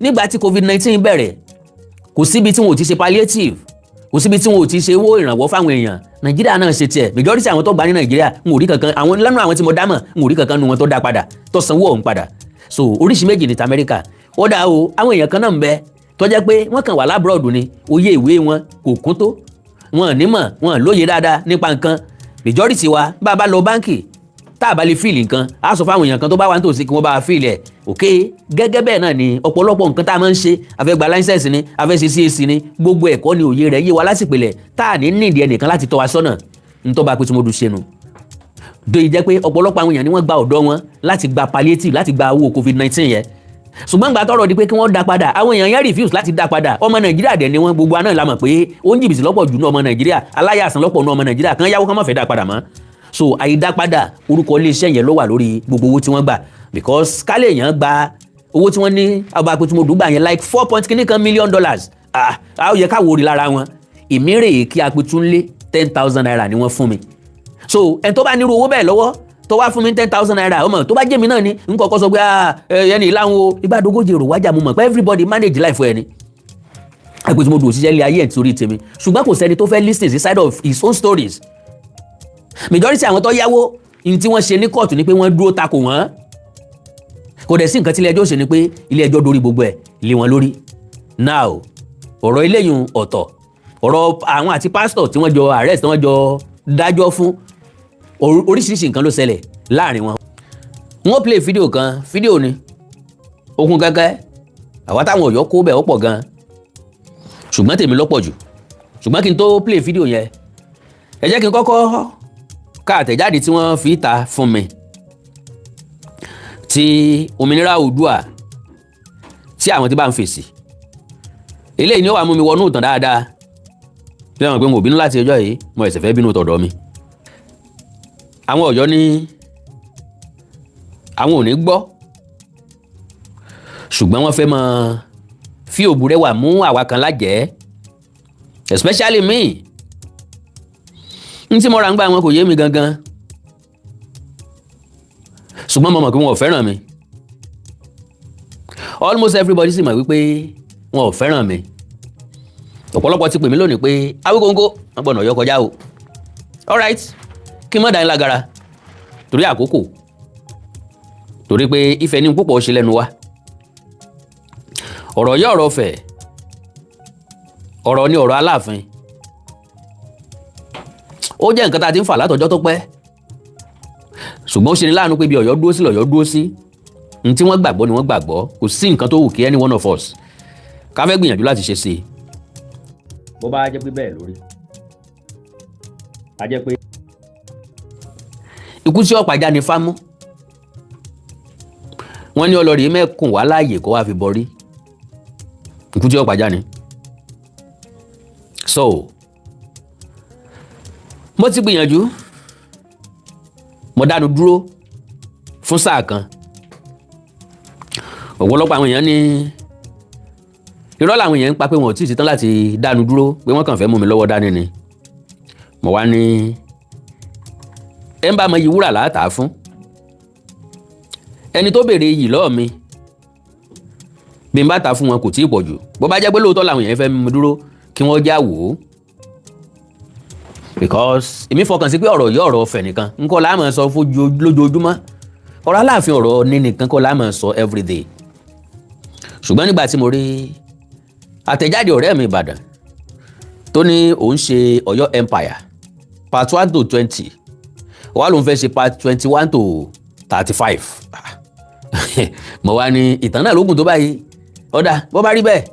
nígbà tí COVID-19 bẹ̀rẹ̀ kò síbi tí wọn ò ti ṣe palliative kò síbi tí wọn ò ti ṣe owó ìrànwọ́ fáwọn èèyàn Nàìjíríà náà ṣe tiẹ̀ majority àwọn tó gbà ní Nàìjíríà n ò rí kankan àwọn lẹ́nu àwọn tí mo dámọ̀ n ò rí kankan nu wọn tó dá padà tó sanwó ọ̀hún padà so oríṣi méjì ní ti Amẹ́ríkà ó dá o àwọn èèyàn kan náà ń bẹ tó jẹ́ pé wọ́n kàn wà lábúrọ̀dù ni òye ìwé wọn kò kún tó wọn nímọ̀ wọn lóye dáadáa nípa nǹkan majority wa bá a bá lọ báńkì tá a bá lè fíìlì nǹkan á sọ fáwọn èèyàn kan tó bá wà nítòsí kí wọ́n bá a fíìlì ẹ̀ ok gẹ́gẹ́ bẹ́ẹ̀ náà ni ọ̀pọ̀lọpọ̀ nǹkan tá a máa ń ṣe afẹ́ gba láńsẹ̀sì ni afẹ́ ṣe CAC ni gbogbo ẹ̀kọ́ ni òye rẹ̀ yé wa lásìpìlẹ̀ tá a ní nídìí ẹnìkan láti tọ́ wa sọ́nà ntọ́ba Apẹtumudu ṣe nu tó yìí jẹ́ pé ọ̀pọ̀lọpọ̀ àwọn èèyàn ni wọ́n gba ọ̀dọ́ wọn láti gba palliative láti gba owó COVID-19 yẹn ṣùgbọ́n gbà tọrọ di pé kí wọ́n dá padà àwọn èèyàn yẹn refuse láti dá padà ọmọ Nàìjíríà dẹ̀ ni wọ́n gbogbo àná la mọ̀ pé ó ń jìbìtì lọ́pọ̀ jù ní ọmọ Nàìjíríà aláyàsán lọ́pọ̀ ní ọmọ Nàìjíríà kan yáwó kan má fẹ́ dá padà mọ́ so àìdá padà orúkọ iléeṣẹ́ yẹn ló wà lórí gbogbo owó tí wọ́n gbà because kálẹ̀ èèyàn gba owó tí wọ́n ní ọba Apẹtumudu gbà yẹn like $4.kìnìkan million ó yẹ káwọ́ orí lára wọn ìmírè kí Apẹtúnlé 10,000 naira ni wọ́n fún mi so ẹni tó bá nírú owó bẹ́ẹ̀ lọ́wọ́ tó wá fún mi 10,000 naira ọmọ tó bá jẹ́ mi náà ni n kọ́kọ́ sọ pé ẹni ìlànà o ìgbàdógójì èrò wájà mo mọ̀ pé everybody manage life ẹni Apẹtumudu òṣìṣẹ́ ilé ayé ẹ̀ torí tèmi ṣùgbọ́n kò sẹ́ni tó fẹ́ listen sí side of his own stories majority àwọn tó yáwó ní tí wọ́n ṣe ní kóòtù ni pé wọ́n dúró takò wọ́n kò dẹ̀ sí nǹkan tí ilé ẹjọ́ ṣe ni pé ilé ẹjọ́ dorí gbogbo ẹ̀ lé wọn lórí now ọ̀rọ̀ eléyìí ọ̀tọ̀ ọ̀rọ̀ àwọn àti pásítọ̀ tí wọ́n jọ arrest tí wọ́n jọ dájọ́ fún oríṣiríṣi nǹkan ló ṣẹlẹ̀ láàrin wọn. wọ́n play fídíò kan fídíò ni okun gẹ́gẹ́ àwa táwọn Ọ̀yọ́ kó bẹ̀ ó pọ̀ gan ṣùgbọ́n tèmi lọ́pọ̀ jù ṣùgbọ́n kí n tó play fídíò yẹn ẹ jẹ́ kí n kọ́kọ́ ká àtẹ̀jáde tí wọ́n fi ta fún mi ti òmìnira Oòduà tí àwọn tí bá ń fèsì eléyìí ni ó wà mú mi wọnú ìtàn dáadáa bí wọ́n pé mo bínú láti ẹjọ́ yìí mo ẹ̀sẹ̀ fẹ́ bínú tọ̀dọ̀ mi àwọn Ọ̀yọ́ ní àwọn ò ní gbọ́ ṣùgbọ́n wọ́n fẹ́ mọ fi òbúrẹ́wà mú àwa kan lájẹ́ especially me n tí mo ra ń gbà wọn kò yé mi gangan ṣùgbọ́n mo mọ̀ pé wọn ò fẹ́ràn mi almost everybody sì mọ̀ wípé wọn ò fẹ́ràn mi ọ̀pọ̀lọpọ̀ ti pè mí lónìí pé Awikoko wọn gbọ́dọ̀ Ọ̀yọ́ kọjá o alright kí n má dá yín lágara torí àkókò torí pé ìfẹ́ ní púpọ̀ ṣe lẹ́nu wa ọ̀rọ̀ yẹ ọ̀rọ̀ fẹ̀ ọ̀rọ̀ ní ọ̀rọ̀ Aláàfin ó jẹ́ nǹkan tá a ti ń fà látọjọ́ tó pẹ́ ṣùgbọ́n ó ṣe ní láàánú pé bí Ọ̀yọ́ dúró sí lọ́yọ́ dúró sí ní tí wọ́n gbàgbọ́ ni wọ́n gbàgbọ́ kò sí nǹkan tó wù kí any one of us ká fẹ́ gbìyànjú láti ṣe sí i. bó bá jẹ́ pé bẹ́ẹ̀ lórí a jẹ́ pé ikú tí ọ̀pá já ni fámú wọ́n ní ọlọ́rí mẹ́kùn wá láàyè kó wá fi bọrí ikú tí ọ̀pá já ni. so mo ti gbìyànjú mo dánu dúró fún sáà kan ọ̀pọ̀lọpọ̀ àwọn èèyàn ní irọ́ làwọn èèyàn ń pa pé wọn ò tí ì ṣetán láti dánu dúró pé wọ́n kàn fẹ́ mú mi lọ́wọ́ dání ni mo wá ní ẹ ń bá mọ iyì wúrà látàá fún ẹni tó béèrè iyì lọ́ọ̀ mi bí n bá ta fún wọn kò tí ì pọ̀ jù bó bá jẹ́ pé lóòótọ́ làwọn èèyàn fẹ́ mú mi dúró kí wọ́n já wò ó because èmi fọkàn sí pé ọ̀rọ̀ yìí ọ̀rọ̀ ọ̀fẹ́ nìkan nǹkan láàmú sọ fún lójoojúmọ́ ọ̀rọ̀ Aláàfin ọ̀rọ̀ ní nìkan kọ́ la máa sọ everyday ṣùgbọ́n nígbà tí mo rí àtẹ̀jáde ọ̀rẹ́ mi Ìbàdàn tó ní òun ṣe Ọ̀yọ́ Empire part 1 to 20 wà lóun fẹ́ ṣe part 21 to 35 mo wá ní ìtàn náà lógún tó báyìí ọ̀dà bó bá rí bẹ́ẹ̀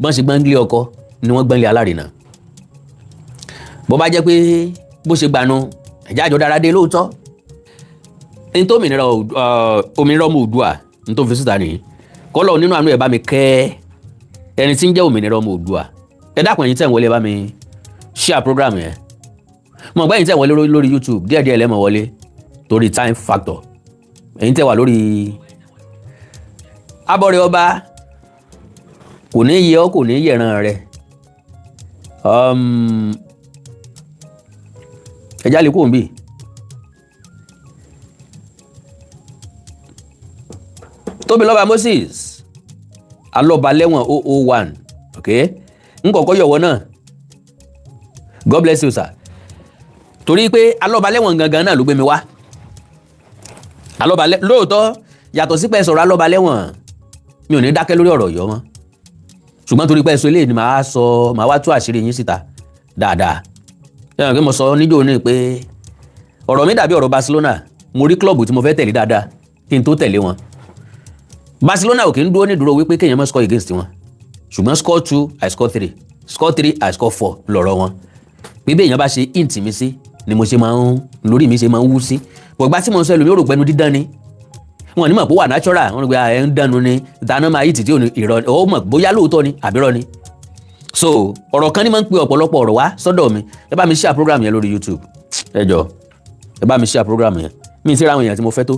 bọ́n ṣe gbọ́nlé ọkọ ni wọ́n gbọ́nlé alárinà bó bá jẹ́ pé bó ṣe gbanú ẹ̀já àjọ dára dé lóòótọ́ ní tó òmìnira ọmọ Oòduà ní tó fi síta nìyí kọ́lọ̀ nínú àánú ẹ̀ bá mi kẹ́ ẹni tí ń jẹ́ òmìnira ọmọ Oòduà ẹ dákun ẹ̀yin tẹ̀ ń wọlé bá mi share program yẹn mo gbọ́ ẹ̀yin tẹ̀ ń wọlé lórí YouTube díẹ̀díẹ̀ lẹ́mọ̀ wọlé torí time factor ẹ̀yin tẹ̀ wà lórí abọ́rẹ̀ ọba kò ní yẹ ọ́ kò ní yẹ̀ràn rẹ̀ ẹja lè kó ń bì Tóbilọ́ba Moses Aloba Lewon 001 okay n kọ̀kọ́ yọ̀wọ́ náà God bless you sir torí pé Aloba Lewon gangan náà ló gbé mi wá lóòótọ́ yàtọ̀ sí pé sọ̀rọ̀ Aloba Lewon mi ò ní dákẹ́ lórí ọ̀rọ̀ yọ mọ́ ṣùgbọ́n torí pé ẹ̀sọ́ ilé ni màá wá tú àṣírí yín síta dáadáa ẹ̀rọ pé mo sọ níjó ní pé ọ̀rọ̀ mi dàbí ọ̀rọ̀ Barcelona mo rí klọ́ọ̀bù tí mo fẹ́ tẹ̀lé dáadáa kí n tó tẹ̀lé wọn Barcelona ò kí ń dúró ní dúró wípé kéèyàn má score against wọn ṣùgbọ́n score 2 I score 3 score 3 I score 4 lọ̀rọ̀ wọn pé bí èèyàn bá ṣe int mi sí ni mo ṣe máa ń lórí mi ṣe máa ń wú sí gbọ̀gbá tí mo ń sọ ẹlòmí ò rò pẹ́nu dídán ni wọn ní mọ̀ pé wà natural wọn gbé ẹ̀ ń dánu ni dáná máa yìí títí ìrọ̀ ó mọ̀ bóyá lóòótọ́ ni àbírọ́ ni so ọ̀rọ̀ kan ní máa ń pe ọ̀pọ̀lọpọ̀ ọ̀rọ̀ wá sọ́dọ̀ mi ẹ bá mi share program yẹn lórí YouTube ẹ jọ̀ọ́ ẹ bá mi share program yẹn mi ti ra àwọn èèyàn tí mo fẹ́ tó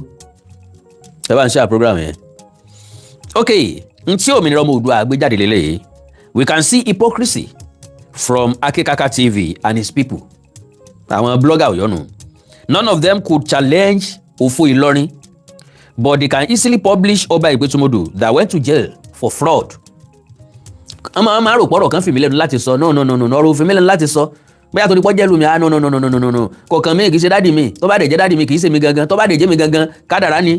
ẹ bá mi share program yẹn ok n tí òmìnira ọmọ Oòduà gbé jáde lélẹ́yìí we can see hypocrisy from Akekaka TV and his people àwọn blogger òyọ́nu none of them could challenge Òfò Ìlọrin but they can easily publish Ọba Ìgbétúmodù that went to jail for fraud ọmọ máa rò pọ̀rọ̀ kan fìmí lẹ́nu láti sọ no ọ̀rọ̀ òfin mi lẹ́nu láti sọ bóyá torí pọ́jẹ́ lu mi no kọ̀ọ̀kan mi kì í ṣe dádì mi tó bá dẹ̀ jẹ́ dádì mi kì í ṣe mi gangan tó bá dẹ̀ jẹ́ mi gangan kádàrá ni.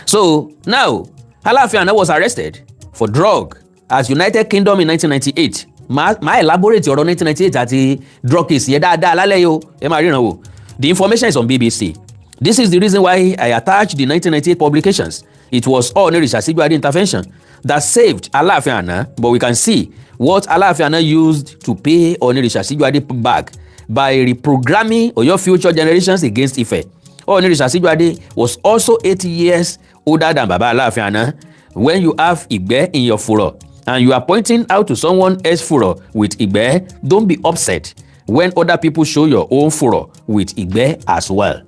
So now Alaafin Ana was arrested for drug as United Kingdom in 1998 máa elaborate ọ̀rọ̀ 1998 àti drug case yẹn dáadáa lálẹ́ yìí o ẹ máa ríran wò. The information is on BBC. This is the reason why I attached the 1998 publications. It was all Onírìṣà Síjúadé intervention that saved Alaafin Ana, but we can see what Alaafin Ana used to pay Onírìṣà Síjúadé back by reprogramming Oyo future generations against Ife. Onírìṣà Síjúadé was also 80 years older than Baba Alaafin Ana. When you have Igbe in your furor and you are pointing out to someone else's furor with Igbe, don't be upset when other people show your own furor with Igbe as well.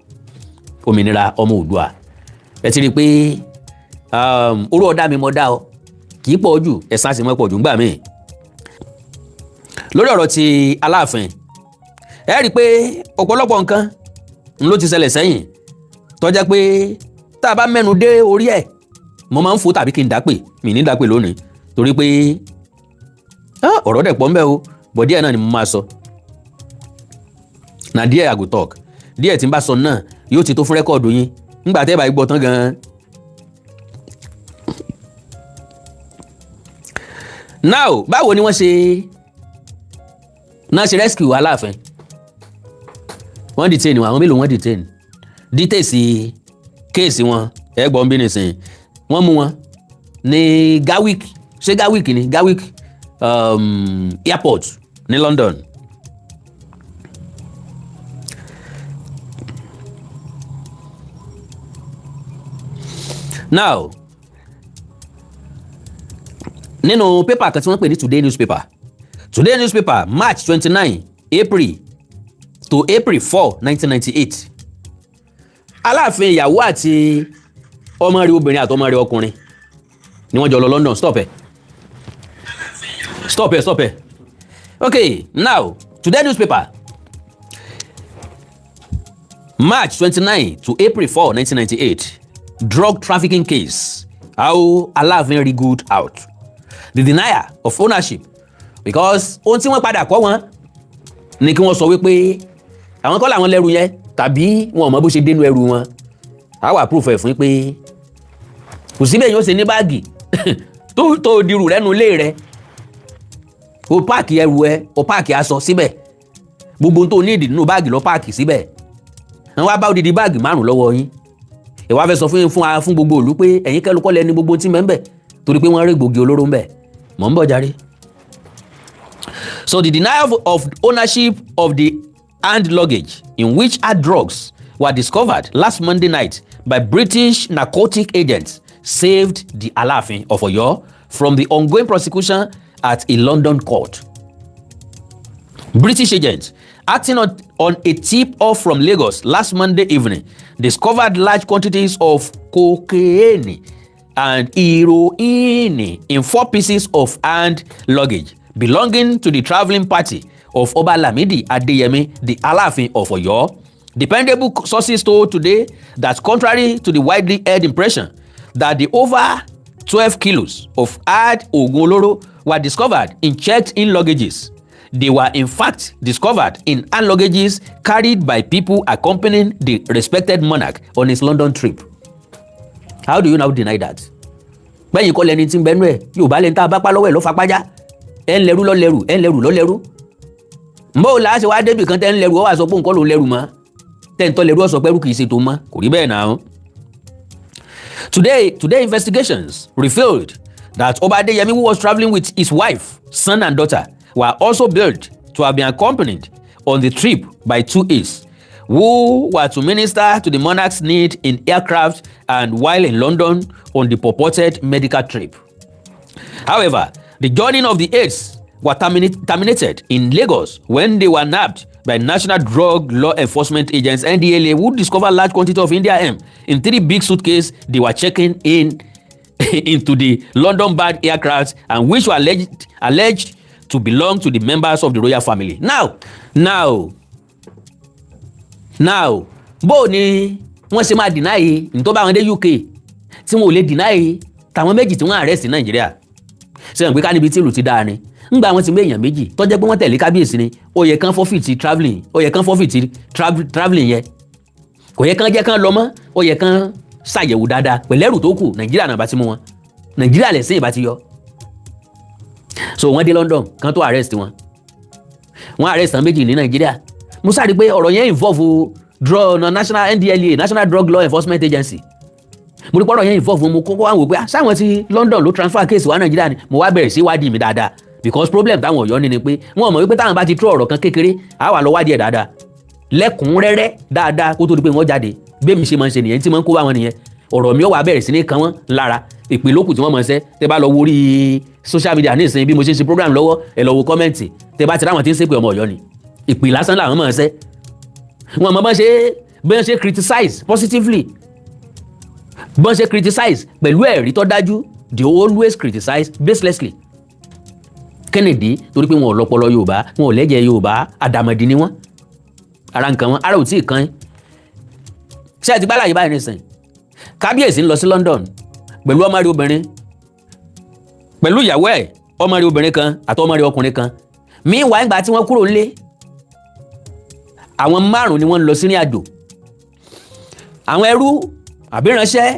Òmìnira ọmọ Oòduà ẹ ti rí i pé orú ọ̀dà mi mọ̀ dá ọ kì í pọ̀ jù ẹ̀san sì mọ́ pọ̀ jù ńgbà míì lórí ọ̀rọ̀ ti Aláàfin ẹ rí i pé ọ̀pọ̀lọpọ̀ nǹkan ló ti ṣẹlẹ̀ sẹ́yìn tó jẹ́ pé tá a bá mẹ́nu dé orí ẹ̀ mo máa ń fò tàbí kí n dápè mi ní dápè lónìí torí pé ọ̀rọ̀ dẹ̀ pọ̀ ńbẹ̀ o bọ̀ díẹ̀ náà ni mo máa sọ na díẹ̀ I go talk díẹ̀ tí n bá sọ náà yóò ti tó fún rẹ́kọ̀dù yín nígbà tẹ́ bá gbọ́ tán gan-an. Now báwo ni wọ́n ṣe rescue Aláàfin wọ́n detain wọn àwọn mélòó wọ́n detain details kéèsì wọn ẹgbọ́n bí nìsín wọ́n mú wọn ní Gatwick ni Gatwick airport ní London. Now nínú pépà kan tí wọ́n pè ní Today newspaper March 29 April to April 4 1998 Aláàfin ìyàwó àti ọmọ rẹ̀ obìnrin àti ọmọ rẹ̀ ọkùnrin ni wọ́n jọ lọ London. Stop it. Okay, now Today newspaper March 29 to April 4 1998 drug trafficking case, how Alaafin wriggled out, the denial of ownership, because ohun tí wọ́n padà kọ́ wọn ni kí wọ́n sọ wípé àwọn kọ́ làwọn lẹ́rù yẹn tàbí wọn ò mọ bó ṣe dénú ẹrù wọn á wà proof ẹ̀ fún pé kò síbẹ̀ yóò ṣe ní báàgì tó dirù rẹ́nu ilé rẹ̀ o páàkì ẹrù ẹ o páàkì aṣọ síbẹ̀ gbogbo tó ní ìdí nínú báàgì lọ páàkì síbẹ̀ wọ́n wá bá odidi báàgì 5 lọ́wọ́ yín ẹ wá fẹ́ sọ fún gbogbo ìlú pé ẹ̀yin kẹ́lùkọ́ lẹ́ni gbogbo tí mẹ́ńbẹ̀ torí pé wọ́n rí gbòógì olóró ńbẹ̀ mọ̀ ń bọ̀ járe. So the denial of ownership of the hand luggage in which hard drugs were discovered last Monday night by British narcotic agents saved the Alaafin of Oyo from the ongoing prosecution at a London court. British agents acting on a tip-off from Lagos last Monday evening discovered large quantities of cocaine and heroin in 4 pieces of hand luggage belonging to the travelling party of Oba Lamidi Adeyemi, the Alaafin of Oyo. Dependable sources told today that contrary to the widely held impression that the over 12 kilos of hard oògùn olóró were discovered in checked-in luggages, they were in fact discovered in hand luggages carried by people accompanying the respected monarch on his London trip. How do you now deny that? Bẹ́yìn kọ́ lẹni tí ń bẹnu ẹ̀ yóò bá lẹ́ni tá a bá pa lọ́wọ́ ẹ̀ ló fapájá ẹ̀ ń lẹ́rú lọ́lẹ́rù ẹ̀ ń lẹ́rù lọ́lẹ́rù. Mbó la ṣe wá débì kan tẹ́ ń lẹ́rù ó wà sọ pé nǹkan ló ń lẹ́rù mọ́ tẹ́ ń tọ́ lẹ́rù ó sọ pé ẹrú kì í ṣe tó mọ́ kò rí bẹ́ẹ̀ náà. Today investigations revealed that Oba Adeyemi, who was travelling with his wife, son and daughter, were also billed to have been accompanied on the trip by 2 aides who were to minister to the monarch's need in aircraft and while in London on the purported medical trip. However, the joining of the aides were terminated in Lagos when they were nabbed by National Drug Law Enforcement Agents NDLA, who discovered large quantity of India hemp in 3 big suitcases they were checking in into the London-bound aircraft and which were alleged to belong to the members of the royal family. Now, bó ni wọ́n ṣe máa deny ní tó bá wọn dé UK tí wọn ò lè deny tàwọn méjì tí wọ́n arrest ní Nàìjíríà. Ṣé wọn pé ká níbi tí ìlú ti dáa ni ńgbà wọn ti mú èèyàn méjì tó jẹ́ pé wọ́n tẹ̀lé kábíyèsí ni ó yẹ kán forfeit travelling ó yẹ kán forfeit travelling yẹn kò yẹ kán jẹ́ kán lọ mọ́ ó yẹ kán ṣàyẹ̀wò dáadáa pẹ̀lẹ́rù tó kù Nàìjíríà náà bá ti mú wọn Nàìjíríà lẹ̀sìn ìbá ti yọ. So wọ́n dé London kán tó arrest wọn wọ́n arrest àwọn méjì ní Nàìjíríà. Mo sáré pé ọ̀rọ̀ yẹn involve National NDLA National Drug Law Enforcement Agency. Mo rí pé ọ̀rọ̀ yẹn involve mo kọ́kọ́ wá wò pé sáwọn ti London ló transfer case wá Nàìjíríà ni mo wá bẹ̀rẹ̀ sí wádìí mi dáadáa because problem táwọn Ọ̀yọ́ ni pé wọ́n mọ̀ wípé táwọn bá ti tú ọ̀rọ̀ kan kékeré á wà lọ wádìí ẹ̀ dáadáa lẹ́kùnrẹ́rẹ́ dáadáa kó tó di pé wọ́n jáde bí mi ṣe máa ń ṣe nìyẹn tí máa ń kó bá wọn nìyẹn ọ̀rọ̀ mi ó wá bẹ̀rẹ̀ sí ní kan wọ́n lára ìpè lókù tí wọ́n mọ̀ ṣẹ́ tẹ́ bá lọ wo orí social media ní ìsìn bí mo ṣe ń ṣe program lọ́wọ́ ẹ̀ lọ wo kọ́mẹ́ǹtì tẹ́ bá ti ráwọn tí ń ṣépè ọmọ Ọ̀yọ́ ni ìpè lásán làwọn mọ̀ ṣẹ́ wọn mọ̀ bọ́n ṣe criticize positively bọ́n ṣe criticize pẹ̀lú ẹ̀rí tó dájú they always criticize baselessly. Kennedy torí pé wọn ò lọ́pọlọ Yorùbá wọn ò lẹ́jẹ̀ Yorùbá àdàmọ̀dì ni wọ́n ara nǹkan wọn ara ò tí ì kan ṣé ẹ ti bá láyé báyìí nìsín kábíyèsí ń lọ sí London pẹ̀lú ọmọ rẹ̀ obìnrin pẹ̀lú ìyàwó ẹ̀ ọmọ rẹ̀ obìnrin kan àti ọmọ rẹ̀ ọkùnrin kan meanwhile ìgbà tí wọ́n kúrò nílé àwọn 5 ni wọ́n ń lọ sí ní àjò àwọn ẹrú àbíránṣẹ́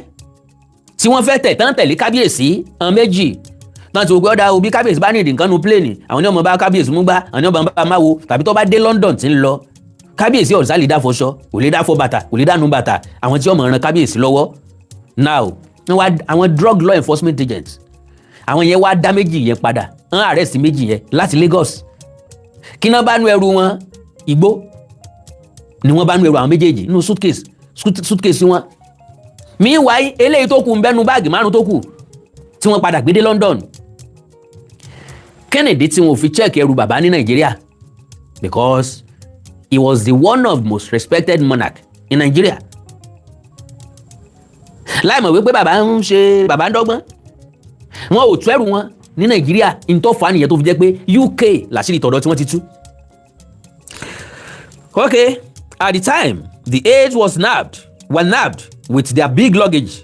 tí wọ́n fẹ́ tẹ̀lé kábíyèsí àwọn méjì náà ti wò pé ọ̀dà òbí kábíyèsí bá ní ìdí nǹkan nu pléènì àwọn ní ọmọ bá kábíyèsí mú gbá àwọn ní ọmọ bá máa wo tàbí tó bá dé London tí ń lọ kábíyèsí ọ̀sán lè dá fọṣọ kò lè dá fọ bàtà kò lè dá nu bàtà àwọn tí ọmọ ran kábíyèsí lọ́wọ́ now àwọn drug law enforcement agents àwọn yẹn wá dá méjì yẹn padà wọ́n arrest méjì yẹn láti Lagos kí náà bá nu ẹrù wọn igbó ni wọ́n bá nu ẹrù àwọn méjèèjì nínú suitcase wọn meanwhile eléyìí tó kù ń bẹ́nu báàgì 5 tó kù tí wọ́n padà gbé dé London. Kennedy tí wọ́n fi check ẹrù bàbá ní Nàìjíríà because he was the one of most respected monarch in Nigeria. láìmọ̀ wípé bàbá ń dọ́gbọ́n wọn ò tú ẹrù wọn ní Nàìjíríà ń tó fà á nìyẹn tó fi jẹ́ pé UK làṣírí tọ̀dọ̀ tí wọ́n ti tú. Okay, at the time the aides were nabbed with their big luggages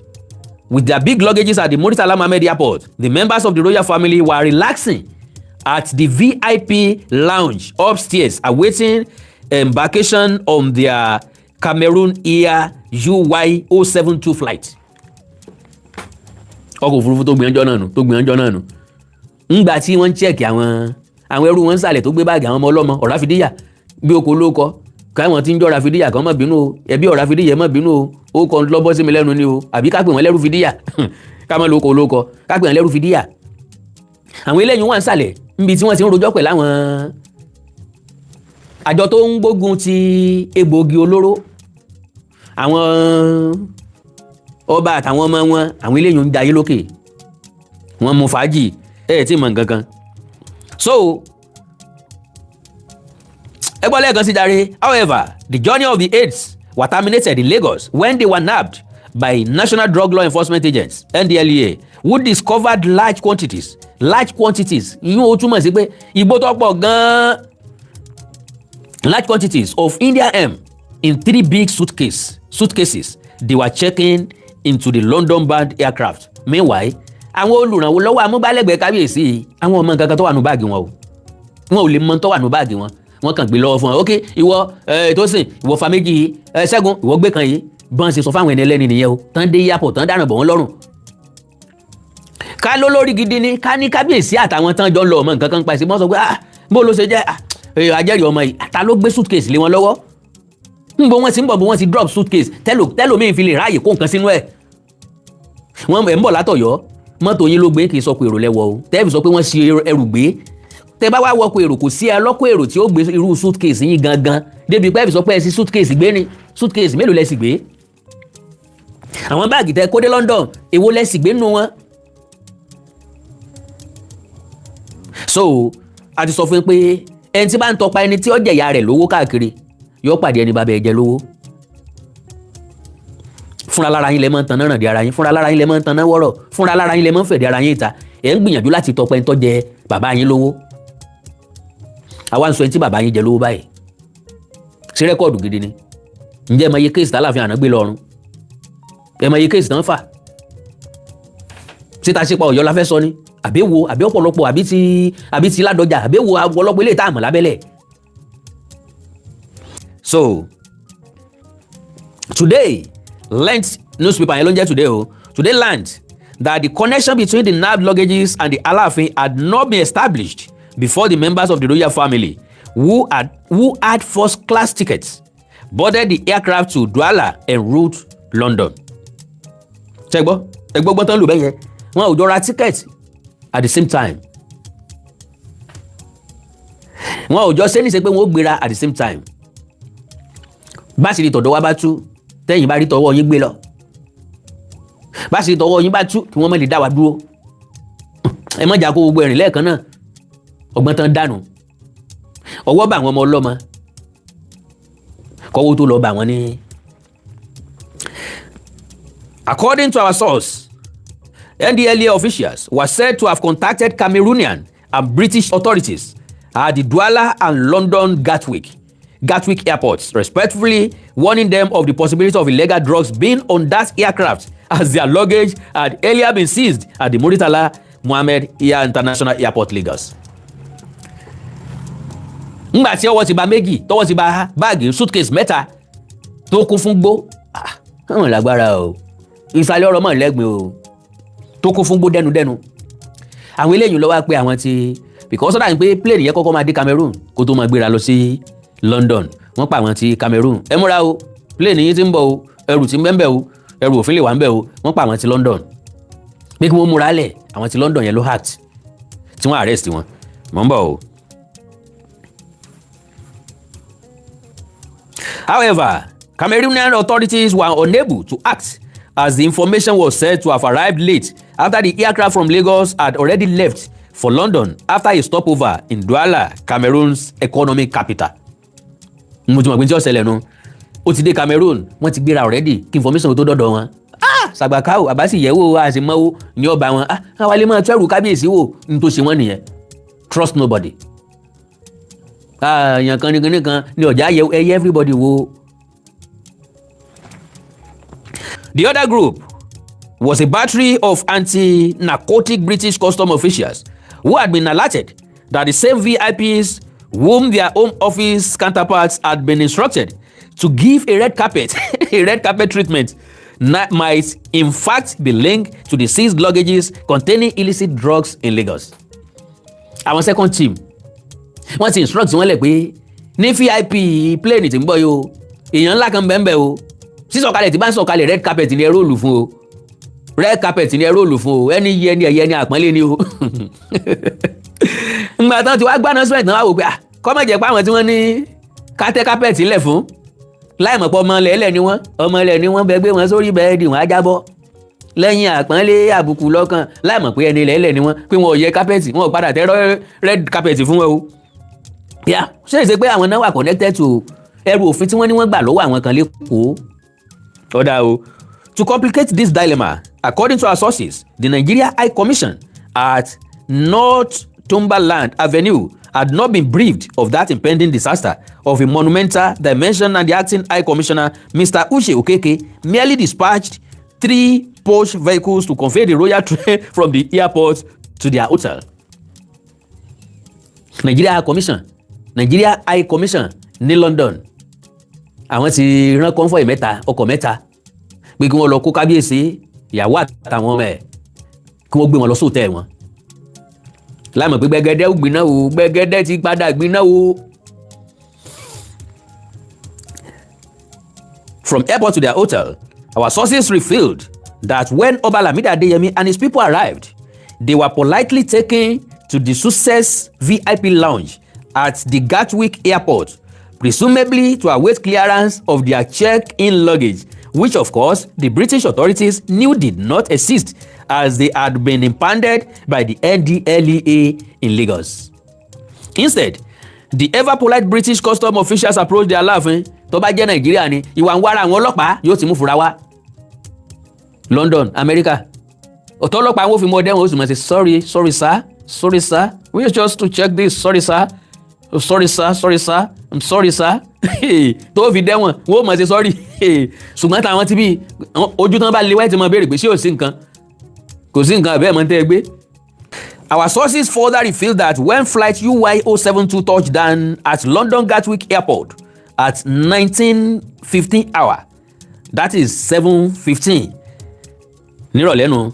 at the Murtala Mohammed Airport. The members of the royal family were relaxing at the VIP lounge upstairs awaiting embarkation on their Cameroon Air UY072 flight ọkọ̀ òfurufú tó gbìyànjọ́ náà nù ńgbà tí wọ́n ń chẹ́ẹ̀kì àwọn ẹrú wọn sàlẹ̀ tó gbé báàgì àwọn ọmọ ọlọ́mọ ọ̀rá fìdíyà bí oko olóko káwọn tí ń jọ́ra fìdíyà kan má bínú o ẹbí ọ̀rá fìdíyà má bínú o ó kàn lọ́bọ́ sí mi lẹ́nu ni o àbí ká pè wọ́n lẹ́rú fìdíyà ká má lóko olóko ká pè wọ́n lẹ́rú fìdíyà àwọn eléyìí wà ń sàlẹ̀ níbi tí wọ́n ti ń rojọ́ pẹ̀lú àwọn àjọ tó ń gbógun ti egbòogi olóró àwọn ọba àtàwọn ọmọ wọn àwọn eléyìí ń jayé lókè wọ́n mú fàájì tí mọ̀ nǹkan kan so ẹ gbọ́ lẹ́ẹ̀kan sí jàre. However, the journey of the aides were terminated in Lagos when they were nabbed by National Drug Law Enforcement Agents NDLEA who discovered large quantities ìyún ó túmọ̀ sí pé igbó tó pọ̀ gan-an large quantities of Indian hemp in 3 big suitcases they were checking into the London-bound aircraft. Meanwhile, àwọn olùrànlọ́wọ́ amúgbálẹ́gbẹ̀ẹ́ kábíyèsí àwọn ọmọ nǹkan kan tó wà nù báàgì wọn o wọn ò lè mọ tó wà nù báàgì wọn wọ́n kàn gbé lọ́wọ́ fún wọn ok ìwọ Tósìn ìwọ fa méjì yìí Ṣẹ́gun ìwọ gbé kan yìí bọ́n ṣe sọ fáwọn ẹni ẹlẹ́ni nìyẹn o tán dé airport tán dáràn bọ̀ wọ́n lọ́rùn. ká ló lórí gidi ni ká ní kábíyèsí àtàwọn tán jọ ń lọ ọmọ nǹkan kan pa ìsìn mọ́ sọ pé bó ló ṣe jẹ́ ajẹ́rìí ọmọ yìí ta ló gbé suitcase lé wọn lọ́wọ́ nbọ wọn ti ń bọ̀ bó wọn ti drop suitcase tẹ́lòmíì fi lè ráàyè kó nǹkan sínú ẹ̀ wọ́n ń bọ̀ látọ̀yọ́ mọ́tò yín ló gbé kì í sọ pé èrò lẹ́wọ̀ o tẹ́ẹ̀fì sọ pé wọ́n ṣe ẹrù gbé tẹ́ bá wá wọkọ̀ èrò kò sí alọ́kọ̀ èrò tí ó gbé irú suitcase yín gangan débi pé ẹ̀fì sọ pé ẹ sí suitcase gbé ni suitcase mélòó lẹ sì gbé àwọn báàgì tẹ́ kó dé London èwo lẹ sì gbé nù wọn. so a ti sọ fún yín pé ẹni tí bá ń tọpa ẹni tí ó jẹ̀yà rẹ̀ lówó káàkiri yóò pàdé ẹni bàbá ẹ̀ jẹ lówó fúnra lára yín lẹ máa ń tanná ràn dé ara yín fúnra lára yín lẹ máa ń tanná wọ́rọ̀ fúnra lára yín lẹ máa ń fẹ̀dẹ̀ ara yín ìta ẹ̀ ń gbìyànjú láti tọpa ẹni tó jẹ bàbá yín lówó àwa ń sọ ẹni tí bàbá yín jẹ lówó báyìí sí rẹ́kọ̀dù gidi ni ǹjẹ́ ẹ mọ iye kéèsì tálàfin àná gbé lọ́rùn ẹ mọ iye kéèsì tán fà síta sípa Ọ̀yọ́ la fẹ́ sọ ni àbẹ́wò àbẹ́ ọ̀pọ̀lọpọ̀ àbí ti Ládọjà àbẹ́wò ọ̀pọ̀lọpọ̀ ilé ìta àmọ̀ lábẹ́lẹ̀. So today learned newspaper yẹn ló ń jẹ́ today learned that the connection between the nabbed luggages and the Alaafin had not been established before the members of the royal family who had first-class tickets boarded the aircraft to Douala en route London. ẹgbọ́n tán lù bẹ́ẹ̀ yẹn wọn ò jọ ra ticket at the same time wọn ò jọ sẹ́ni ṣe pé wọ́n ó gbéra at the same time bá sì rí tọ̀dọ̀ wá bá tú tẹ́yìn bá rí tọwọ́ yín gbé lọ bá sì rí tọwọ́ yín bá tú kí wọ́n má lè dá wa dúró ẹ má jà kó gbogbo ẹ̀rìn lẹ́ẹ̀kan náà ọgbọ́n tán dànù ọwọ́ bá àwọn ọmọ ọlọ́mọ kọ́wọ́ tó lọ bá wọn ní. According to our source, NDLEA officials were said to have contacted Cameroonian and British authorities at the Douala and London Gatwick airports, respectively warning them of the possibility of illegal drugs being on that aircraft as their luggage had earlier been seized at the Muritala Mohammed Air International Airport, Lagos. Ngbà tí ọwọ́ ti bà méjì tọwọ́ ti bà báàgì suitcase mẹ́ta tó kún fún gbó àwọn lágbára o ìsàlẹ̀ ọ̀rọ̀ mọ̀ lẹ́gbẹ̀ẹ́ o tó kún fún gbó dẹnudẹnu àwọn eléyìí ló wá pé àwọn ti because ọ̀dà ní pé plane yẹn kọ́kọ́ máa dé Cameroon kó tó máa gbéra lọ sí London wọ́n pa àwọn ti Cameroon ẹ múra o plane yìí ti ń bọ̀ o ẹrù ti ń bẹ́ẹ̀ o ẹrù òfin lè wà ń bẹ́ẹ̀ o wọ́n pa àwọn ti London pé kí wọ́n múra lẹ̀ àwọn ti London yẹn ló act tí wọ́n arrest wọn mọ̀ ń bọ̀ o. However, Cameroonian authorities were unable to act as the information was said to have arrived late after the aircraft from Lagos had already left for London after a stopover in Douala, Cameroon's economic capital. Mo ti mọ̀ pé tí ó ṣẹlẹ̀ nu ó ti dé Cameroon wọ́n ti gbéra already kí information tó dọ́dọ̀ wọn. Sàgbàkáwò àbáṣì yẹ̀wò àṣemọ́wó ní ọba wọn àwọn alẹ́ máa tẹ́rù kábíyèsí wò ní tó ṣe wọ́n nìyẹn. Trust nobody. Èèyàn kan ní kinní kan ní ọ̀já ẹyẹ everybody wo. The other group was a battery of anti-narcotic British custom officials who had been alerted that the same VIPs whom their home office counterparts had been instructed to give a red carpet treatment might in fact be linked to the seized luggages containing illicit drugs in Lagos. Àwọn second team wọ́n ti instruct wọn lẹ̀ pé ní VIP plane tí ń bọ̀ yìí o èèyàn ńlá kan bẹ́ẹ̀ o sísọ̀kalẹ̀ tí bá ń sọ̀kalẹ̀ red carpet ni ẹ róòlù fún o red carpet ni ẹ róòlù fún o ẹni yẹ ni ẹ̀yẹ ni àpọ́nlé ni o. Ngbà tán ti wá gbá announcement náà wá wò pé kọ́mọ̀ jẹ́ pé àwọn tí wọ́n ní kátẹ́ carpet ńlẹ̀ fún láì mọ̀ pé ọmọ ilẹ̀ ni wọ́n bẹ gbé wọn sórí bẹ́ẹ̀dì wọn á jábọ́ lẹ́yìn àpọ́nlé àbùkù lọ́kàn láì mọ̀ pé ẹni ilẹ̀ ni wọ́n pé wọn ò yẹ carpet wọn ò padà tẹ́ red carpet fún wọn o. Ṣé ìṣe pé àwọn náà wà connected to ẹrù òfin tí wọ́n ní wọ́n gbà lọ́wọ́ àwọn kan lẹ́kọ̀ọ́. Ọ̀dà o. To complicate this dilemma, according to our sources, the Nigeria High Commission at Northumberland Avenue had not been briefed of that impending disaster of a monumental dimension, and the acting High Commissioner, Mr. Uche Okeke, merely dispatched 3 Porsche vehicles to convey the royal train from the airport to their hotel. Nigeria High Commission ní London. Àwọn ti rán convoy ọkọ̀ mẹ́ta pé kí wọ́n lọ kó kábíyèsí ìyàwó àtàwọn ọmọ ẹ̀ kí wọ́n gbé wọn lọ sóòtẹ́ wọn. Láìmọ̀ pé gbẹgẹdẹ ó gbiná o, gbẹgẹdẹ ti padà gbiná o. From airport to their hotel, our sources revealed that when Oba Lamidi Adeyemi and his people arrived, they were politely taken to the Success VIP lounge at the Gatwick airport, presumably to await clearance of their check-in luggage, which of course the British authorities knew did not exist as they had been impounded by the NDLEA in Lagos. Instead, the ever-polite British custom officials approached the Alaafin. Tó bá jẹ́ Nàìjíríà ni ìwà ń wára àwọn ọlọ́pàá yóò ti mú fura wá. London, America. Ọ̀tọ̀ ọlọ́pàá wọn fi mọ ọdẹ wọn ó sì mọ̀ sí sorry sir, we just to check this, sorry sir, I'm sorry sir. Tó fi dẹ́wọ̀n wọ́n ó mọ̀ sí sorry. Ṣùgbọ́n táwọn ti bí ojú tán bá lè wáyé ti mọ béèrè pé ṣé ò sí nǹkan kò sí nǹkan àbẹ́ẹ̀ mọ́ tẹ́ ẹ gbé. Our sources further revealed that when flight UY072 touched down at London Gatwick Airport at 19:15 hour, that is 7:15 nírọ̀lẹ́ nu,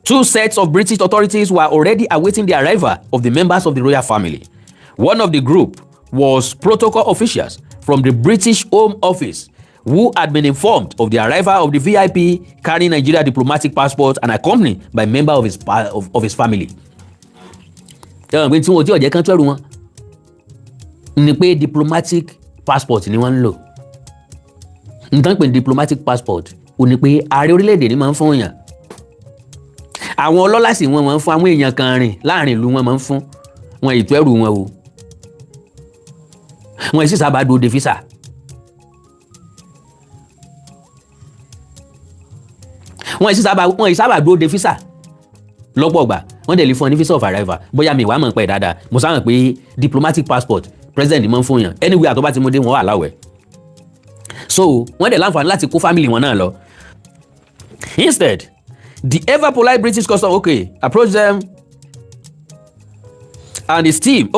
2 sets of British authorities were already awaiting the arrival of the members of the royal family. One of the group was protocol officials from the British Home Office who had been informed of the arrival of the VIP carrying Nigeria diplomatic passport and accompanied by member of his family. Ẹ̀wọ̀n pé tí wọ́n ti ọ̀jẹ̀ kan tẹ́rù wọn ni pé diplomatic passport ni wọ́n ń lò. Nǹkan pè ní diplomatic passport ò ní pé ààrẹ orílẹ̀-èdè ni máa ń fún èèyàn. Àwọn ọlọ́lá sì wọ́n máa ń fún àwọn èèyàn kan rìn láàrin ìlú wọn máa ń fún wọn ètò ẹrù wọn o. Wọ́n sì sábà dúró de físà. Wọ́n sì sábà dúró de físà lọ́pọ̀ ọgbà wọ́n dẹ̀ lè fún ọ ní visa of arrival bóyá mi ìwà mọ̀ pẹ́ dáadáa mo sáwọn pé diplomatic passport president máa ń fún yàn anywhere àtọ́ bá ti mú dé wọn wà láwẹ̀ so wọ́n dẹ̀ láǹfààní láti kó family wọn náà lọ. Instead, the ever polite British custom approached them and his team.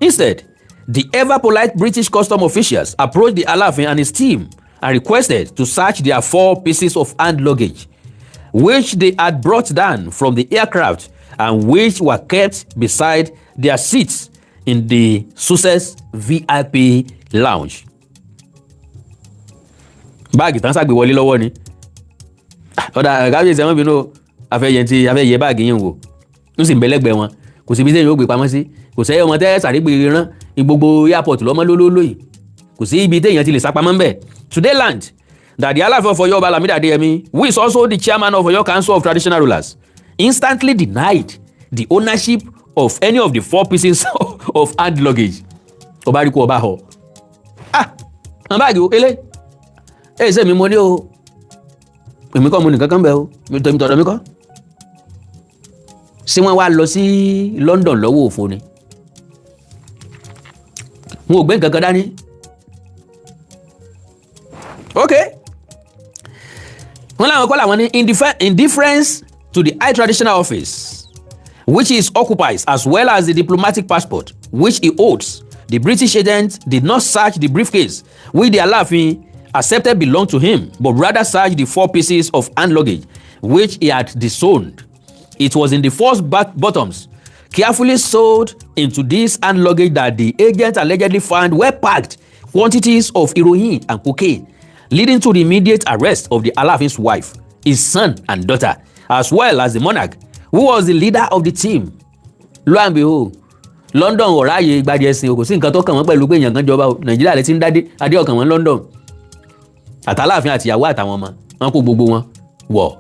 Instead, the ever polite British custom officials approached the Alaafin and his team and requested to search their 4 pieces of hand luggage, which they had brought down from the aircraft and which were kept beside their seats in the Success VIP lounge. Báàgì tán ṣàgbé wọlé lọ́wọ́ ni. Ọ̀dà kábíyèsí ẹ̀wọ̀n bínú afẹ́yẹ báàgì yín wò. Ó sì ń bẹ́lẹ́gbẹ̀ẹ́ wọn. Kò sí ibi tí èèyàn ó gbé pamọ́ sí. Kò sẹ́yìn ọmọ tẹ́ sàrígbè rán ní gbogbo airport lọ́mọ lólóyè. Kò sí ibi tí èèyàn ti lè sá pamọ́ ń bẹ̀. Today learned that the Alaafin of Oyo Oba Lamidi Adeyemi, who is also the chairman of Oyo Council of Traditional Rulers, instantly denied the ownership of any of the 4 pieces of hand luggage. Ọba rí kú ọba họ. Àwọn báàgì òkèlè. Ṣé mi mo ní o? Èmi kọ́ mo nìkan kan bẹ̀ o. Mi tọ̀dọ̀ mi kọ́. Ṣé wọ́n wá lọ sí London lọ́wọ́ òfo ni? Wọn ò gbé nǹkan kan dání. Wọ́n láwọn kọ́ làwọn ní indifference to the high traditional office which he occupies as well as the diplomatic passport which he holds The British agent did not search the briefcase which the Alaafin accepted belonged to him, but rather searched the 4 pieces of hand luggage which he had disowned. It was in the first bottoms carefully sewed into this hand luggage that the agent allegedly found well-packed quantities of heroin and cocaine, leading to the immediate arrest of the Alaafin's wife, his son and daughter, as well as the monarch, who was the leader of the team. Lo and behold, London ò ráyè gbadì ẹ̀sìn o, kò sí nǹkan tó kàn wọ́n pẹ̀lú pé èèyàn kan jọba o. Nàìjíríà lè ti ń dádé adé ọkàn wọn London. Àtàláàfin àtìyàwó àtàwọn ọmọ wọn kó gbogbo wọn wọ̀.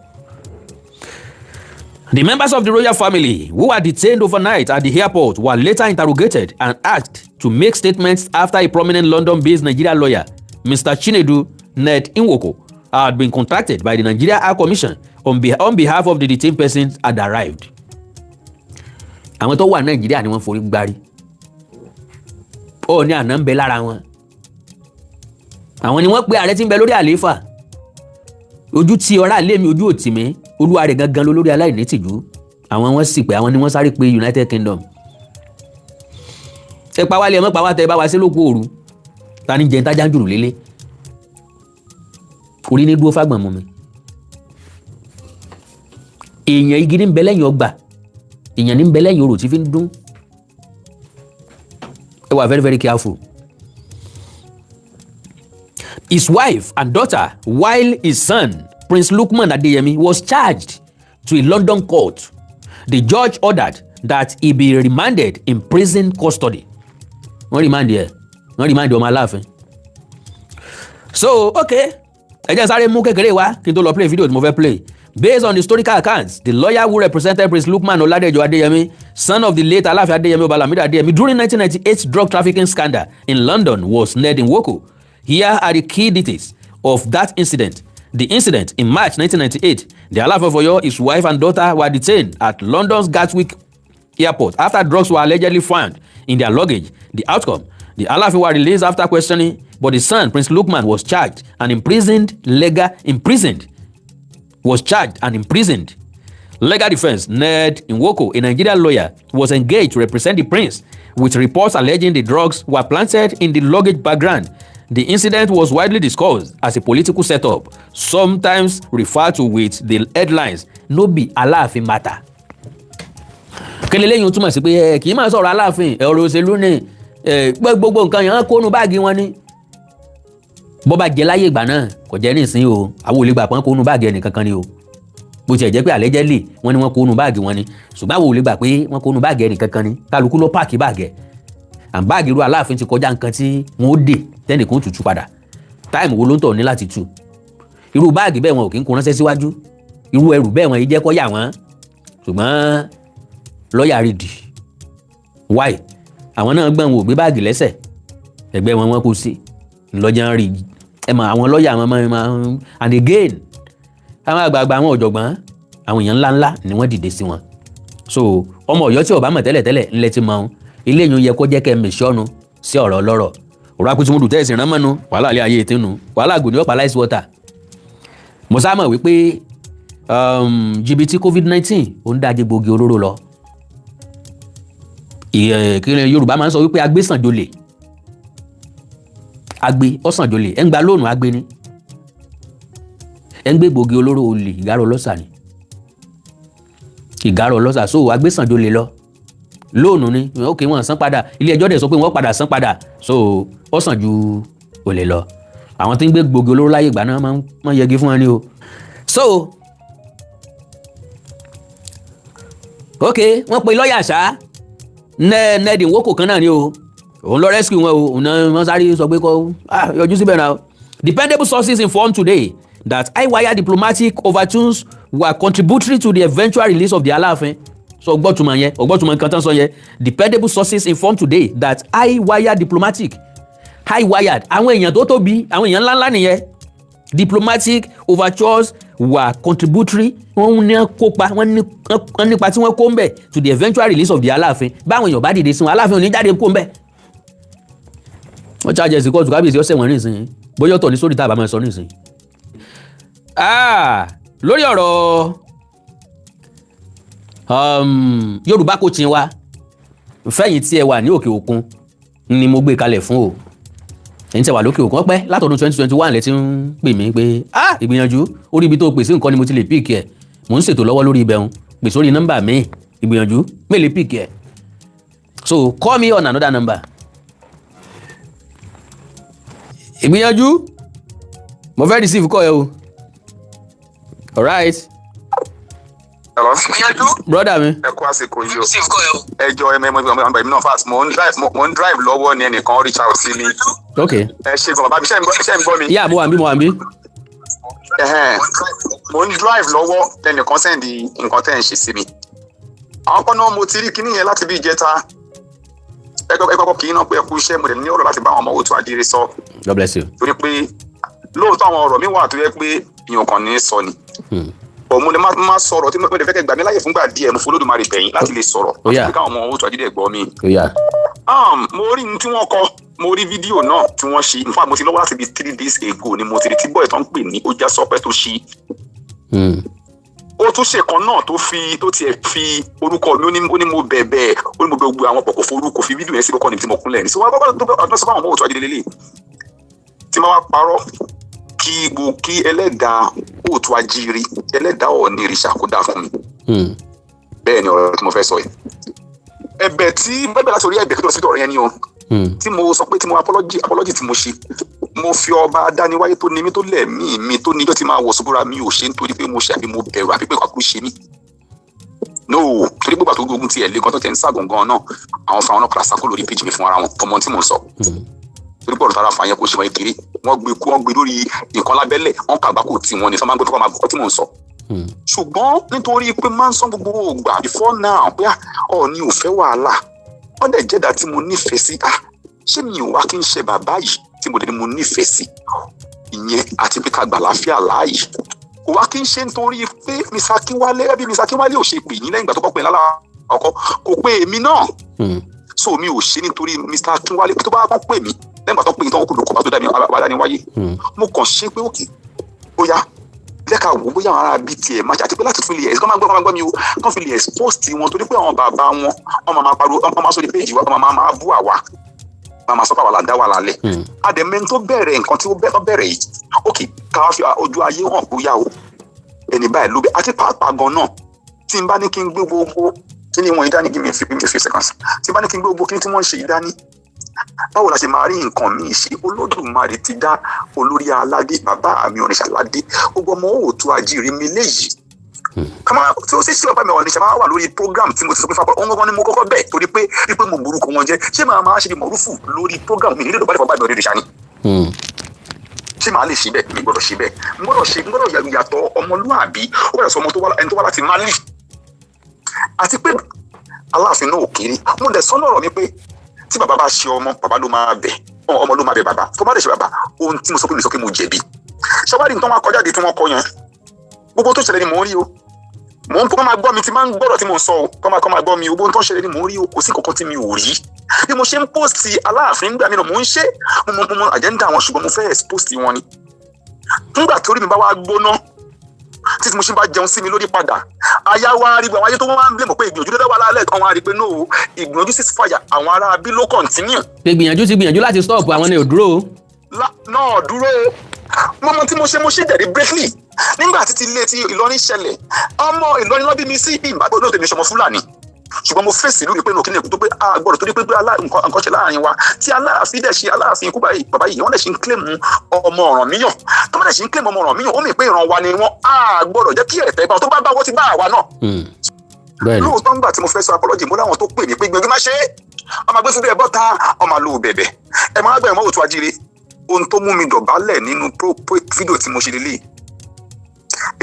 The members of the royal family who were detained overnight at the airport were later interrogated and asked to make statements after a prominent London-based Nigeria lawyer, Mr. Chinedu Ned Nwoko, had been contacted by the Nigeria High Commission on behalf of the detained persons had arrived. Àwọn tó wà Nàìjíríà ni wọ́n forí gbárí. Ó ní àná ń bẹ lára wọn. Àwọn ni wọ́n pe ààrẹ tí ń bẹ lórí àlééfà. Ojú tí ọ̀rá lé mi, ojú òtì mi, olúwa rẹ̀ gangan lólórí aláìní tìjú. Àwọn wọ́n sì pé àwọn ni wọ́n sáré pé United Kingdom. Ẹ pa wálé ẹ mọ́ pa wá tẹ ẹ bá wa sí lóko òru. Ta ni jẹ́ ń tájá ń jùrù lélẹ̀? Orí ní dúró fágbọ̀n mú mi. Èèyàn igi ní ń bẹ lẹ́yìn ọgbà. Èèyàn ní ń bẹ lẹ́yìn orò tí fi ń dún. Ẹ wà very very careful. His wife and daughter, while his son, Prince Lukman Adeyemi, was charged to a London court. The judge ordered that he be remanded in prison custody. Wọ́n remand ọmọ Aláàfin. So, okay, ẹ jẹ́ sáré mú kékeré wá kí n tó lọ play video tí mo fẹ́ play. Based on historical accounts, the lawyer who represented Prince Lukman Oladejo Adeyemi, son of the late Alaafin Adeyemi Obalamide Adeyemi, during 1998 drug trafficking scandal in London was Ned Nwoko. Here are the key details of that incident. The incident in March 1998, the Alaafin of Oyo, his wife and daughter were detained at London's Gatwick Airport after drugs were allegedly found in their luggage. The outcome, the Alaafin were released after questioning, but his son, Prince Lukman, was charged and imprisoned. Legal defense, Ned Nwoko, a Nigerian lawyer, was engaged to represent the prince, with reports alleging the drugs were planted in the luggage background. The incident was widely discussed as a political setup, sometimes referred to with the headlines, "No be Alaafin matter." Kẹ́lẹ́lẹ́yìn ó túmọ̀ sí pé kì í máa sọ̀rọ̀ Aláàfin, ọ̀rọ̀ òṣèlú ni gbogbo nǹkan yẹn kónú báàgì wọn ni. Bó bá jẹ́ láyé ìgbà náà kò jẹ́ nísìnyí o, àwọn olè gbà pọ́n kónú báàgì ẹnìkankan ni o. Bó tiẹ̀ jẹ́ pé allegedly wọ́n ní wọ́n kónú báàgì wọn ni, ṣùgbọ́n àwọn olè gbà pé wọ́n kónú báàgì ẹnìkankan ni, kálukú ló páàkì báàgì ẹ̀. Báàgì irú Aláàfin ti kọjá nǹkan tí wọ́n ó dè tẹ́nìkan tutù padà. Táìmù wo ló ń tọ̀ ní láti tú? Irú báàgì bẹ́ẹ̀ wọn ò kí ń kó ránṣẹ́ síwájú. Irú ẹrù bẹ́ẹ̀ wọn yìí jẹ́ kó yà wọ́n. Ṣùgbọ́n lọ́ọ̀yà rí di. Why? Àwọn náà gbọ́n wọn ò gbé báàgì lẹ́sẹ̀. Ẹgbẹ́ wọn kó sí. Ńlọ́jà ń rí. Ẹ mọ̀ àwọn lọ́ọ̀yà wọn máa and again àwọn àgbààgbà àwọn ọ̀jọ̀gbọ́n àwọn èèyàn ńláńlá ni wọ́n dìde sí wọn. So ọmọ Ọ̀yọ́ tí ó bá mọ̀ tẹ́lẹ̀tẹ́lẹ̀ ńlẹ̀ ti mọ̀ ọ́n. Ilé yìí yẹ kó jẹ́ kẹ́ mẹ̀ṣọ́nu sí ọ̀rọ̀ ọlọ́rọ̀. Òrò akutumudu tẹ́sí ránmọ́nu wàhálà ilé ayé ìtinú wàhálà àgùnì ọ̀pá láìsí wọ́tà. Mo sá mọ̀ wípé jìbìtì COVID-19 ó ń dájú gbòógì olóró lọ. Ìkíni Yorùbá máa ń sọ wípé agbé sàn jolè. Agbé ó sàn jolè. Ẹ ń gba lóònù agbé ni. Ẹ ń gbé gbòógì olóró olè ìgárò ọlọ́sà ni. Ìgárò ọlọ́sà so agbé sàn jolè lọ. Lóònù ni ok wọ́n san padà ilé ẹjọ́ dẹ̀ sọ pé wọ́n padà san padà so ó sàn ju olè lọ. Àwọn tí ń gbé gbòógì olóró láyé ìgbà náà máa ń yẹgi fún wọn ni o. So ok wọ́n pe lọ́ọ̀yà ṣá Ned Nwoko kan náà ni o, òun lọ rescue wọn o, òun náà wọ́n sáré sọ pé kọ́ yọjú síbẹ̀ náà. Dependable sources informed today that high-wire diplomatic overtones were contributory to the eventual release of the Alaafin. So ọgbọ́tùmọ̀ yẹn ọgbọ́tùmọ̀ nǹkan tán sọ yẹn. Dependable sources informed today that high-wire diplomatic high-wired àwọn èèyàn tó tóbi àwọn èèyàn ńláńlá nìyẹn. Diplomatic overtures were contributory wọ́n ní kópa wọ́n nípa tí wọ́n kó ń bẹ̀ to the eventual release of the Alaafin. Báwọn èèyàn bá dìde sí wọn Alaafin ò ní jáde kó ń bẹ̀. Wọ́n charge sí kóòtù kábíyèsí ọ̀sẹ̀ wọn nísìnyí bóyá ọ̀tọ̀ ní sórí tá a bá máa sọ nísìnyí. Lórí ọ̀rọ̀ Yorùbá coaching wa fẹ́yìn tí ẹ wà ní òkè òkun ni mo gbé kalẹ̀ fún o ẹ̀yin tẹ́ wà lókè òkun pẹ́ látọdún 2021 lẹ ti ń pè mí pé ìgbìyànjú orí ibi tó pèsè nǹkan ni mo ti lè píìkì ẹ̀ mò ń ṣètò lọ́wọ́ lórí ibẹ̀ ń pè sórí nọ́mbà mi ìgbìyànjú mélòó píìkì ẹ̀ so call me on another number ìgbìyànjú mo fẹ́ receive call ẹ o alright. Hello. Brother mi. Ẹ kú àsìkò yìí o. Ẹjọ́ èmi náà fast mo ń drive lọ́wọ́ ní ẹnìkan reach out sí mi. Ok. Ẹ ṣe gan bàbá mi ṣe ń gbọ́ mi. Yà mo wà ń bí. Mo ń drive lọ́wọ́ ẹnìkan send nǹkan tẹ́ ẹ̀ ń ṣe sí mi. Àwọn kan náà mo ti rí kinní yẹn láti bí ìjẹta. Ẹ kọ́kọ́ kì í náà pé ẹ kú iṣẹ́ mo dẹ̀ ní ọ̀rọ̀ láti bá àwọn ọmọ òtún àjíire sọ. God bless you. Torí pé lóòótọ́ àwọn ọ̀rọ̀ mi wà tó yẹ pé ìyàn kan ní sọ ni. Mo lè má sọ̀rọ̀ tí mo lè fẹ́ kẹ́ gbà mí láyè fúngbà díẹ̀ mo fọlọ́dúnmarè bẹ̀yìn láti lè sọ̀rọ̀ láti káwọn ọmọ òtún àjíire gbọ́ mi. Mo rí ní tí wọ́n kọ mo rí fídíò náà tí wọ́n ṣe in fact mo ti lọ́wọ́ láti bí 3 days ago ni mo ti rí tí bọ́ọ̀ tó ń pè ní ó já sọpẹ́ tó ṣí. Ó tún ṣe kan náà tó tiẹ̀ fi orúkọ mi ó ní mo bẹ̀bẹ̀ ó ní mo bẹ̀ gbogbo àwọn pọ̀pọ̀ forúkọ fi fídíò yẹn sí kọ́kọ́ ní tí mo kúnlẹ̀ ní. Sọ wá bá sọ fáwọn ọmọ òtún àjíire lélẹ̀ tí máa wá parọ́ kí ẹlẹ́dàá òtún àjíire ẹlẹ́dàá ọ̀ọ́nì ìrìṣà kó dáa fún mi. Bẹ́ẹ̀ ni ọ̀rọ̀ tí mo fẹ́ sọ yìí. Ẹ̀bẹ̀ tí bẹ́ẹ̀ láti orí ẹ̀bẹ̀ kí ló sì tọ̀rọ̀ yẹn ni o. Tí mo sọ pé tí mo apology tí mo ṣe mo fi ọba adániwáyé tó ní mi tó lẹ̀mí mi tó níjọ́ tí máa wọ̀ ṣubúra mi ò ṣe nítorí pé mo ṣe àbí mo bẹ̀rù àbí pé kàkúrú ṣe mí. No torí pé bàtò gbógun ti ẹ̀ lé gan tó tẹ̀ ń ságùn gan náà àwọn fún àwọn náà padà sákò lórí péjì mi fún ara wọn ọmọ tí mo sọ. Torí pọ̀rọ̀ tara fàáyẹ kó ṣe wọ́n kiri wọ́n gbé lórí nǹkan lábẹ́lẹ̀ wọ́n kàgbá kò tí wọ́n ní sọ́mọ́ gbé fún ọmọ tí mò ń sọ. Ṣùgbọ́n nítorí pé máa ń sọ gbogbo ògbà before now pé Ọọ̀ni ò fẹ́ wàhálà wọ́n dẹ̀ jẹ́dá tí mo nífẹ̀ẹ́ sí ṣé mi ò wá kí n ṣe bàbá yìí tí mo dẹ̀ ní mo nífẹ̀ẹ́ sí ìyẹn àti pé ká gbà láfíà láàyè kò wá kí n ṣe nítorí pé Mr. Akínwálé ò ṣe pè yín lẹ́yìn ìgbà tó kọ́ pé lálá ọkọ kò pé èmi náà so mi ò ṣe nítorí Mr. Akínwálé tó bá kọ́ pè mí lẹ́yìn ìgbà tó pè yín tó kọ́ kó bá tó dá mi wá ní wáyé mo kàn ṣe pé òkè bóyá lẹ́ka wò bóyá àwọn ará bíi tiẹ̀ máa àti pé láti tún lè kọ́ máa gbọ́ mi o kọ́ fi lè expose ti wọn torí pé àwọn bàbá wọn wọ́n máa pariwo wọ́n máa sọ ní péjì wa wọ́n máa bú àwa wọ́n máa sọ pé àwa là ń dá wà lálẹ́ àdèmẹ́ni tó bẹ̀rẹ̀ nǹkan tí ó bẹ̀rẹ̀ yìí ok káwá fi ojú ayé hàn bóyá o ẹni báyìí ló bẹ àti pàápàá gan náà tí n bá ní kí n gbé gbogbo kí ni wọ́n yìí dání give me a few seconds tí n bá ní kí n gbé gbogbo kí ni tí wọ́n ń ṣe yìí dání báwo la ṣe máa rí nǹkan míì ṣe Olódùmarè ti dá olórí aládé bàbá mi Ọ̀rìṣà ládé gbogbo ọmọ òòtú àjíire mi léyìí kàmá tí ó sì ṣe bàbá mi Ọ̀rìṣà máa wà lórí program tí mo ti sọ pé fapá òun gbọ́n ni mo kọ́kọ́ bẹ̀ torí pé mo burúkú wọn jẹ́ ṣé màá ṣe bí mọ̀rúfù lórí program mi nílò bàbá mi Ọ̀rìṣà ni ṣé màá lè ṣe bẹ́ẹ̀ mi gbọ́dọ̀ ṣe bẹ́ẹ̀ gbọ́dọ̀ yàtọ̀ ọmọlúàbí ó gbọ́dọ̀ sọ ọmọ ẹni tó wá láti Málì àti pé Aláàfin náà ò kéré mo dẹ̀ sọ́nà ọ̀rọ̀ mi pé tí bàbá bá ṣe ọmọ bàbá ló máa bẹ̀ ọmọ ló máa bẹ̀ bàbá tó bá lè ṣe bàbá ohun tí mo sọ pé mo jẹ̀bi ṣọwádìí nǹkan máa kọjá di tí wọ́n kọ yẹn gbogbo tó ṣẹlẹ̀ ni mò ń rí o mò ń máa gbọ́ mi tí máa ń gbọ́dọ̀ tí mo sọ o kọ́ máa gbọ́ mi gbogbo tó ṣẹlẹ̀ ni mò ń rí o kò sí kankan tí mi ò rí bí mo ṣe ń post Aláàfin gbà mí náà mò ń ṣe mo agenda wọn ṣùgbọ́n mo fẹ́ expose wọn ni nígbà torí mi bá wá gbóná títí mo ṣe bá jẹun sí mi lórí padà aya wa rí àwọn ayé tó wọ́n ń blame pé ìgbìyànjú ló dá wà lálẹ́ kan wọ́n á rí pé no ìgbìyànjú ceasefire àwọn ará bí ló continue. gbìyànjú láti stop àwọn ni ò dúró. náà dúró mọ́mọ́ tí mo ṣe deliberately nígbà títí ilé tí Ìlọrin ṣẹlẹ̀ ọmọ Ìlọrin lọ́bí mi sí ìbàdàn olóòtú mi ṣọmọ Fúlàní ṣùgbọ́n mo fèsì lórí pé kí ni èkó tó pé gbọ́dọ̀ torí pé nǹkan ṣe láàrin wa tí Aláàfin dẹ̀ ṣe Aláàfin ikú bàbá yìí wọ́n dẹ̀ ṣe ń kílèmù ọmọ Ọ̀rànmíyàn tó bá dẹ̀ ṣe ń kílèmù ọmọ Ọ̀rànmíyàn ó mì pé ìran wa ni wọ́n gbọ́dọ̀ jẹ́ kí ẹ̀tẹ́ bá tó bá wọ́n ti bá àwa náà. lóòótọ́ nígbà tí mo fẹ́ sọ apology mo láwọn tó pè mí pé gbẹ̀gbẹ̀ má ṣe é ọmọ agbésí bí ẹ bọ́ ta ọmọ àlọ́ bẹ̀bẹ̀ ẹ máa gbẹ̀rẹ̀ mọ́ òtún àjíire ohun tó mú mi dọ̀bálẹ̀ nínú fídíò tí mo ṣe lélẹ̀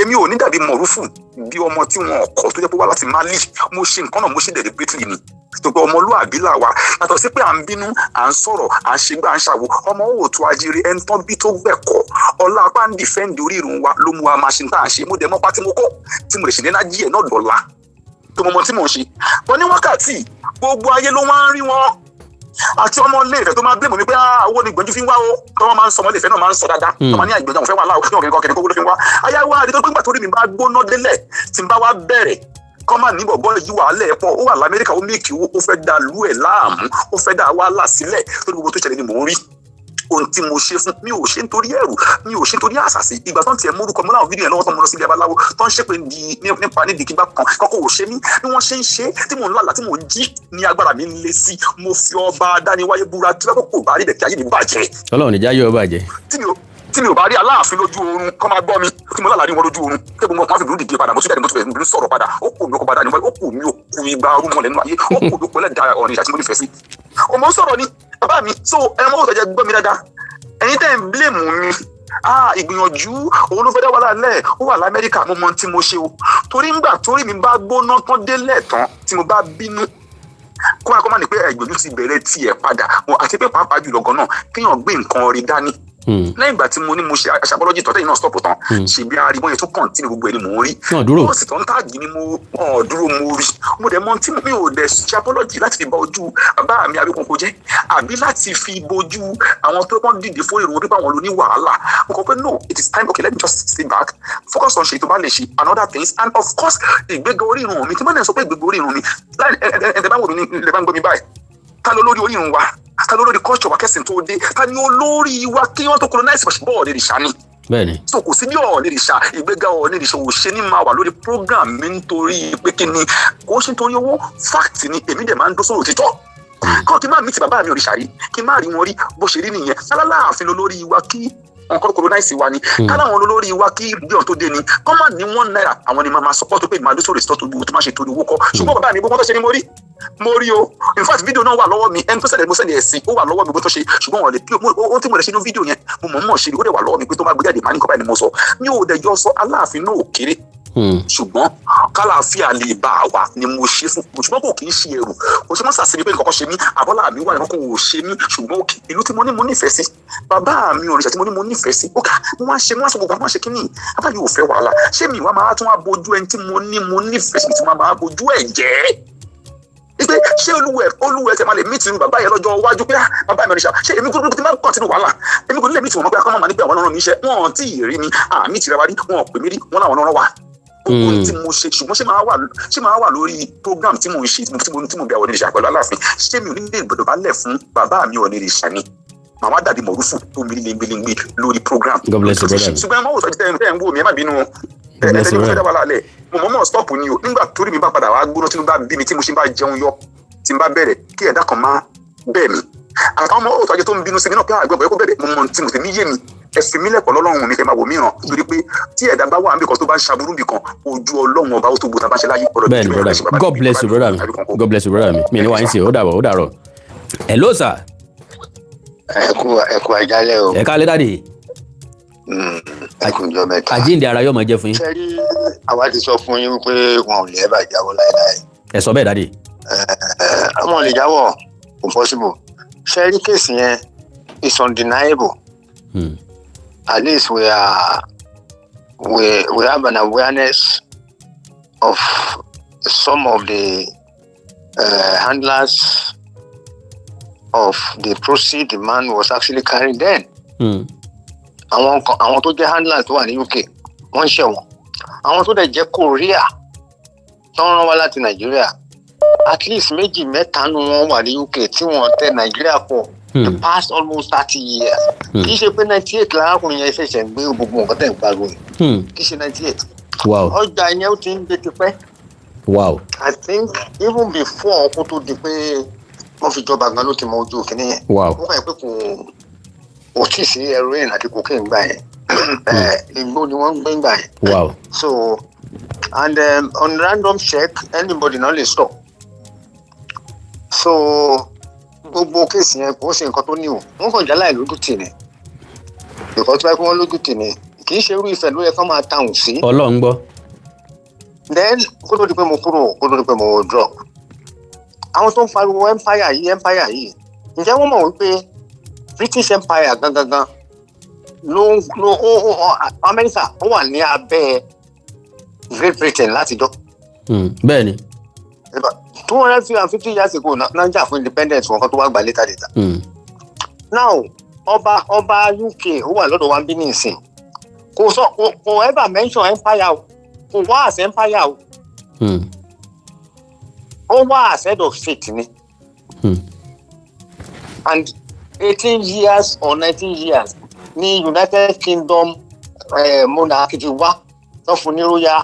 èmi ò ní dàbí mọ̀rúfù bí ọmọ tí wọn kọ tó jẹ́ pé wá láti Málì mo ṣe nǹkan náà mo ṣe deliberately ni gbogbo ọmọlúàbí là wa yàtọ̀ sí pé à ń bínú à ń sọ̀rọ̀ à ń ṣe gbà à ń ṣàwò ọmọ òòtú àjíire ẹni tán bí tó gbẹ̀kọ́ ọlá apá ń dìfẹ́ǹdì orí ìrùn wa ló mú wa máa ṣe ń tà à ń ṣe mo dẹ̀ mọ́ pátí mo kọ́ tí mo lè ṣe ní lájí ẹ̀ náà dọ̀la tó mọ tí mò ń ṣe wọn ní wákàtí gbogbo ayé ló wá ń rí wọn àti ọmọ ilé ìfẹ́ tó máa blame mi pé owó ni Ìgbẹ́jú fi ń wá o tó wọ́n máa ń sọ ọmọ ilé ìfẹ́ náà máa ń sọ dáadáa tó máa ní Ìgbẹ́jú àwọn fẹ́ wà láwùjọ kìnìkan kìnìkan kó ló fi ń wá ayá wa àdìtọ́ pé nígbà tó rí mi bá gbóná délẹ̀ tí n bá wá bẹ̀rẹ̀ kọ́mà ní bọ̀bọ́ yìí wà lẹ̀ pọ̀ ó wà lamẹ́ríkà ó mẹ́kì ó fẹ́ dá lú ẹ̀ láàmú ó fẹ́ dá wàhálà sílẹ̀ lórí gbogbo tó ṣẹlẹ̀ ni mò ń rí ohun tí mo ṣe fún mi ò ṣe nítorí ẹ̀rù mi ò ṣe nítorí àṣàṣì ìgbà tó ń tiẹ̀ múrúkọ mọ́ láwọn fídíò yẹn lọ́wọ́ tó ń lọ sí ilé babaláwo tó ń ṣépè nípa nídìí kígbà kan kọ́kọ́ ò ṣe mí bí wọ́n ṣe ń ṣe tí mò ń lálàá tí mò ń jí ní agbára mi ń lé sí mo fi ọba dániwáyé búra tí wọ́n kò bá rí bẹ̀ kí ayé mi bàjẹ́. Ọlọ́run ní jáyé ọba jẹ́. tí mi ò bá rí Aláàfin lójú oorun kọ́ máa gbọ́ mi tí mo lálàá rí wọn lójú oorun kí gbogbo ọkùnrin fìdí dìde padà mo sì jáde mo tún fẹ́ sọ̀rọ̀ padà ó kù mí ó kó padà níwájú ó kù mí ó kù igba arúgbó lẹ́nu ayé ó kù mí ó pẹ́lẹ́ da ọ̀rìn ìṣàtí mo nífẹ̀ẹ́ sí. ọmọ sọ̀rọ̀ ni bàbá mi so ẹ mọ́ òtọ́jẹ́ gbọ́ mi dáadáa ẹ̀yin tẹ́ ń blame mi ìgbìyànjú òun ló fẹ́ dá wàhálà lẹ̀ ó wà l'Amẹ́ríkà mo mọ tí mo ṣe o torí ńgbà torí mi bá gbóná tán délẹ̀ tán tí mo bá bínú kó máa ní pé ìgbìyànjú ti bẹ̀rẹ̀ tiẹ̀ padà àti pé pàápàá jùlọ gan-an kéèyàn gbé nǹkan rí dání lẹ́yìn ìgbà tí mo ní mo ṣe aṣàbọ́lọ́jì tọ́tẹ́ yìí náà stop tán ṣèbí ariwo yẹn tún kọ̀ǹtínú gbogbo ẹ̀ ni mò ń rí bọ́ọ̀sì tó ń tààgì ni mo dúró mo rí mo dẹ̀ mọ tí mi ò dẹ̀ ṣe apọ́lọ́jì láti fi ba ojú bàbá mi Awikoko jẹ́ àbí láti fi bojú àwọn tó wọ́n dìde fún ìròyìn pípa àwọn ló ní wàhálà mo kọ pé no it is time okay let me just stay back focus on ṣe tó bá lè ṣe and other things and of course ìgbéga orí irun mi tí wọ́n náà sọ pé ìgbéga orí irun mi ẹ̀ẹ́dẹ̀ bá wò mí ní ilẹ̀ bá ń gbọ́ mi báyìí ta ló lórí orí irun wa ta ló lórí culture wa kẹsìn tó dé ta ni olórí wa kí wọ́n tó colonize bọ́ọ̀ lè rìṣà ni. bẹ́ẹ̀ni. so kò sí bí ọ̀ọ́ lè rìṣà ìgbéga ọ̀ọ́ lè rìṣà òṣè ní máa wà lórí program mi nítorí pé kí ni kò ṣe nítorí owó fact ni èmi dẹ̀ máa ń dó sọ̀rọ̀ òtítọ́ kọ́ kí n má mi ti bàbá mi òrìṣà rí kí n má rí wọn rí bó ṣe rí nìyẹn Aláàfin lolórí wa kí nǹkan colonize wa ni káláwọn olórí wa kí bí ọ̀n tó dé ni kọ́ má ní $1 àwọn ni máa support pé màá dó sọ̀rọ̀ ìsítọ́ tó máa ṣe torí owó kọ́ ṣùgbọ́n bàbá mi gbogbo tó ṣe ni mo rí o in fact fídíò náà wà lọ́wọ́ mi ẹni tó ṣẹlẹ̀ mo ṣẹlẹ̀ ẹ̀sìn ó wà lọ́wọ́ mi bó tó ṣe ṣùgbọ́n wọn lè kí ohun tí mo lè ṣe ní fídíò yẹn mo mọ̀ ṣe ó dẹ̀ wà lọ́wọ́ mi pé tó máa gbé jáde màá ní kọ́ báyìí ni mo sọ mi ò dẹ̀ jọ sọ Aláàfin náà ò kéré ṣùgbọ́n kálàáfíà lè bá wa ni mo ṣe fún ṣùgbọ́n kò kì í ṣe ẹrù kò ṣe mọ́ sàṣẹ́bí pé nǹkan kan ṣe mí àbọ́lá mi wà nǹkan kò ṣe mí ṣùgbọ́n òkè ìlú tí mo ní mo nífẹ̀ẹ́ sí bàbá mi òrìṣà tí mo ní mo nífẹ̀ẹ́ sí ó ká mo máa ń ṣe mo máa ń sọ gbogbo àwọn ṣe kínní bàbá yóò fẹ́ wàhálà ṣé mi wá máa tún wá bojú ẹni tí mo ní mo nífẹ̀ẹ́ sí tí mo máa bojú ẹ̀ jẹ́ ipe ṣé olúwẹ̀ tẹ máa lè mítì bàbá yẹn lọ́jọ́ iwájú pé bàbá mi òrìṣà ṣé èmi kúrò tí máa kọ́ntínú wàhálà èmi kò ní lè mítì wọn pé akọ́nà máa ní pé àwọn ọ̀rọ̀ mi iṣẹ́ wọn tí ì rí mi àmì tìrẹ wa rí wọn pè mí rí wọn làwọn ọ̀rọ̀ wa gbogbo tí mo ṣe ṣùgbọ́n ṣé máa wà lórí program tí mo ń ṣe tí mo bí àwọn onírìṣà pẹ̀lú Aláàfin ṣé mi ò ní lè gbọdọ̀ bá lẹ̀ fún bàbá mi onírìṣà ni màmá dàbí mọ̀rúfù tó mi léńgbéléńgbé lórí program. God bless you brother. ṣùgbọ́n ẹ máa wò sọ́jú tẹ́ ń wò mí ẹ má bínú ẹni mo fẹ́ dá wà lálẹ́ mo mọ̀ stop ni o nígbà torí mi bá padà wá gbóná tí mo bá bí mi tí mo ṣe bá jẹun yọ tí n bá bẹ̀rẹ̀ kí ẹ̀dá kan máa bẹ́ẹ̀ mi àwọn ọmọ òòtọ́ ajé tó ń bínú sí mi náà pé àgbẹ̀bọ̀ ẹ̀kọ́ bẹ̀rẹ̀ mo mọ̀ tí mo sì ní yé mi ẹ̀sìn mi lẹ́kọ̀ọ́ lọ́lọ́run mi kẹ́ máa wò mí ràn torí pé tí ẹ̀dá bá wà níbi kan tó bá ń ṣaburú bì kan ojú Ọlọ́run ọba ó tó gbó tá a bá ṣe láyé ọ̀rọ̀ bẹ́ẹ̀ni brother God bless you brother mi God bless you brother mi ní wàá ń ṣe ó dàrọ̀ hello sir. ẹ kú àjálẹ́ o. ẹ kálẹ́ dáàdì. ẹ kú ìjọ mẹ́ta. àjíǹde ara yóò máa jẹ́ fún yín. sẹ́rí àwa ti sọ fún yín pé wọn ò lè ẹ́ bá jáwọ́ láéláé. ẹ sọ bẹ́ẹ̀ dáàdì. wọn ò lè jáwọ́ impossible. sẹ́rí kéèsì yẹn is undeniable. At least we have an awareness of some of the handlers of the proceed the man was actually carrying then. Àwọn tó jẹ́ handlers tó wà ní UK wọ́n ń ṣẹ̀wọ̀n. Àwọn tó dẹ̀ jẹ́ Korea tó ń rán wá láti Nàìjíríà at least 2-3 nínú wọn wà ní UK tí wọ́n tẹ Nàìjíríà pọ̀. The past almost 30 years. Kì í ṣe pé 98 lárákùnrin yẹn ṣẹ̀ṣẹ̀ ń gbé gbogbo nǹkan tẹ̀ ń pariwo yìí. Kì í ṣe 98. Wow. Ọjà yẹn ó ti ń gbé tipẹ́. Wow. I think even before kó tó di pé wọ́n fi jọba gan ló ti mọ ojú òkè nìyẹn. Wow. Wọ́n kàn pé kò tí ì sí heroin àti cocaine gbà yẹn. Igbó ni wọ́n ń gbé gbà yẹn. Wow. So and on random check anybody náà lè stop. So gbogbo kéèsì yẹn kò ṣe nǹkan tó ní o wọn kàn jálá ìlójú tì ní ìkọ́ tó bá kí wọ́n lójú tì ní kì í ṣe irú ìfẹ́ ló yẹ kán máa tàùn sí. Ọlọ́run gbọ́. then kó tó di pé mo kúrò kó tó di pé mo drop àwọn tó ń pariwo empire yìí ǹjẹ́ wọ́n mọ̀ wípé British Empire gangan ló Amẹ́ríkà ó wà ní abẹ́ Great Britain látijọ́. Bẹ́ẹ̀ ni. 250 years ago Nigeria for independence wọn kan tó wá gbà later. Now ọba UK ó wà lọ́dọ̀ wa bí ní ìsìn kò ever mention empire kò wá as empire o ó wá ahead of faith ni. And 18 years or 19 years ní United Kingdom monarchy ti wá tó fún ní royal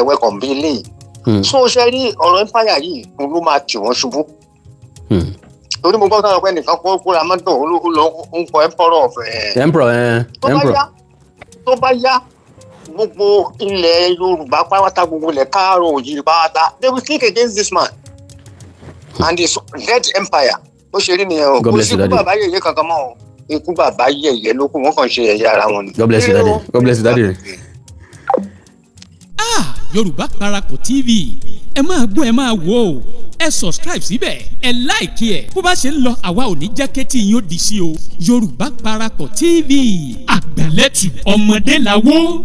welcome bí eléyìí. So ṣe rí ọ̀rọ̀ empire yìí ló máa tì wọ́n ṣubú. Torí mo gbọ́ sọ́dọ̀ pé nìkan kó ra mọ́tò ń kọ emperor of. Tó bá yá gbogbo ilẹ̀ Yorùbá pátá gbogbo ilẹ̀ káàárọ̀ òjìrì pátá they will think against this man and his dead empire. Ó ṣe rí nìyẹn o. Kò sí ikú bàbá yẹ̀yẹ́ kankan mọ́ o. Ikú bàbá yẹ̀yẹ́ ló kù wọ́n kàn ṣe ẹ̀yà ara wọn ni. God bless you, daddy. God bless you, daddy. Yorùbá Parakọ̀ TV ẹ máa gbọ́ ẹ máa wò ó ẹ subscribe síbẹ̀ ẹ like ẹ bó bá ṣe ń lọ àwa ò ní jẹ́ kétí yín ó di sí o. Yorùbá Parakọ̀ TV àgbàlẹ́tù ọmọdé làwọ̀.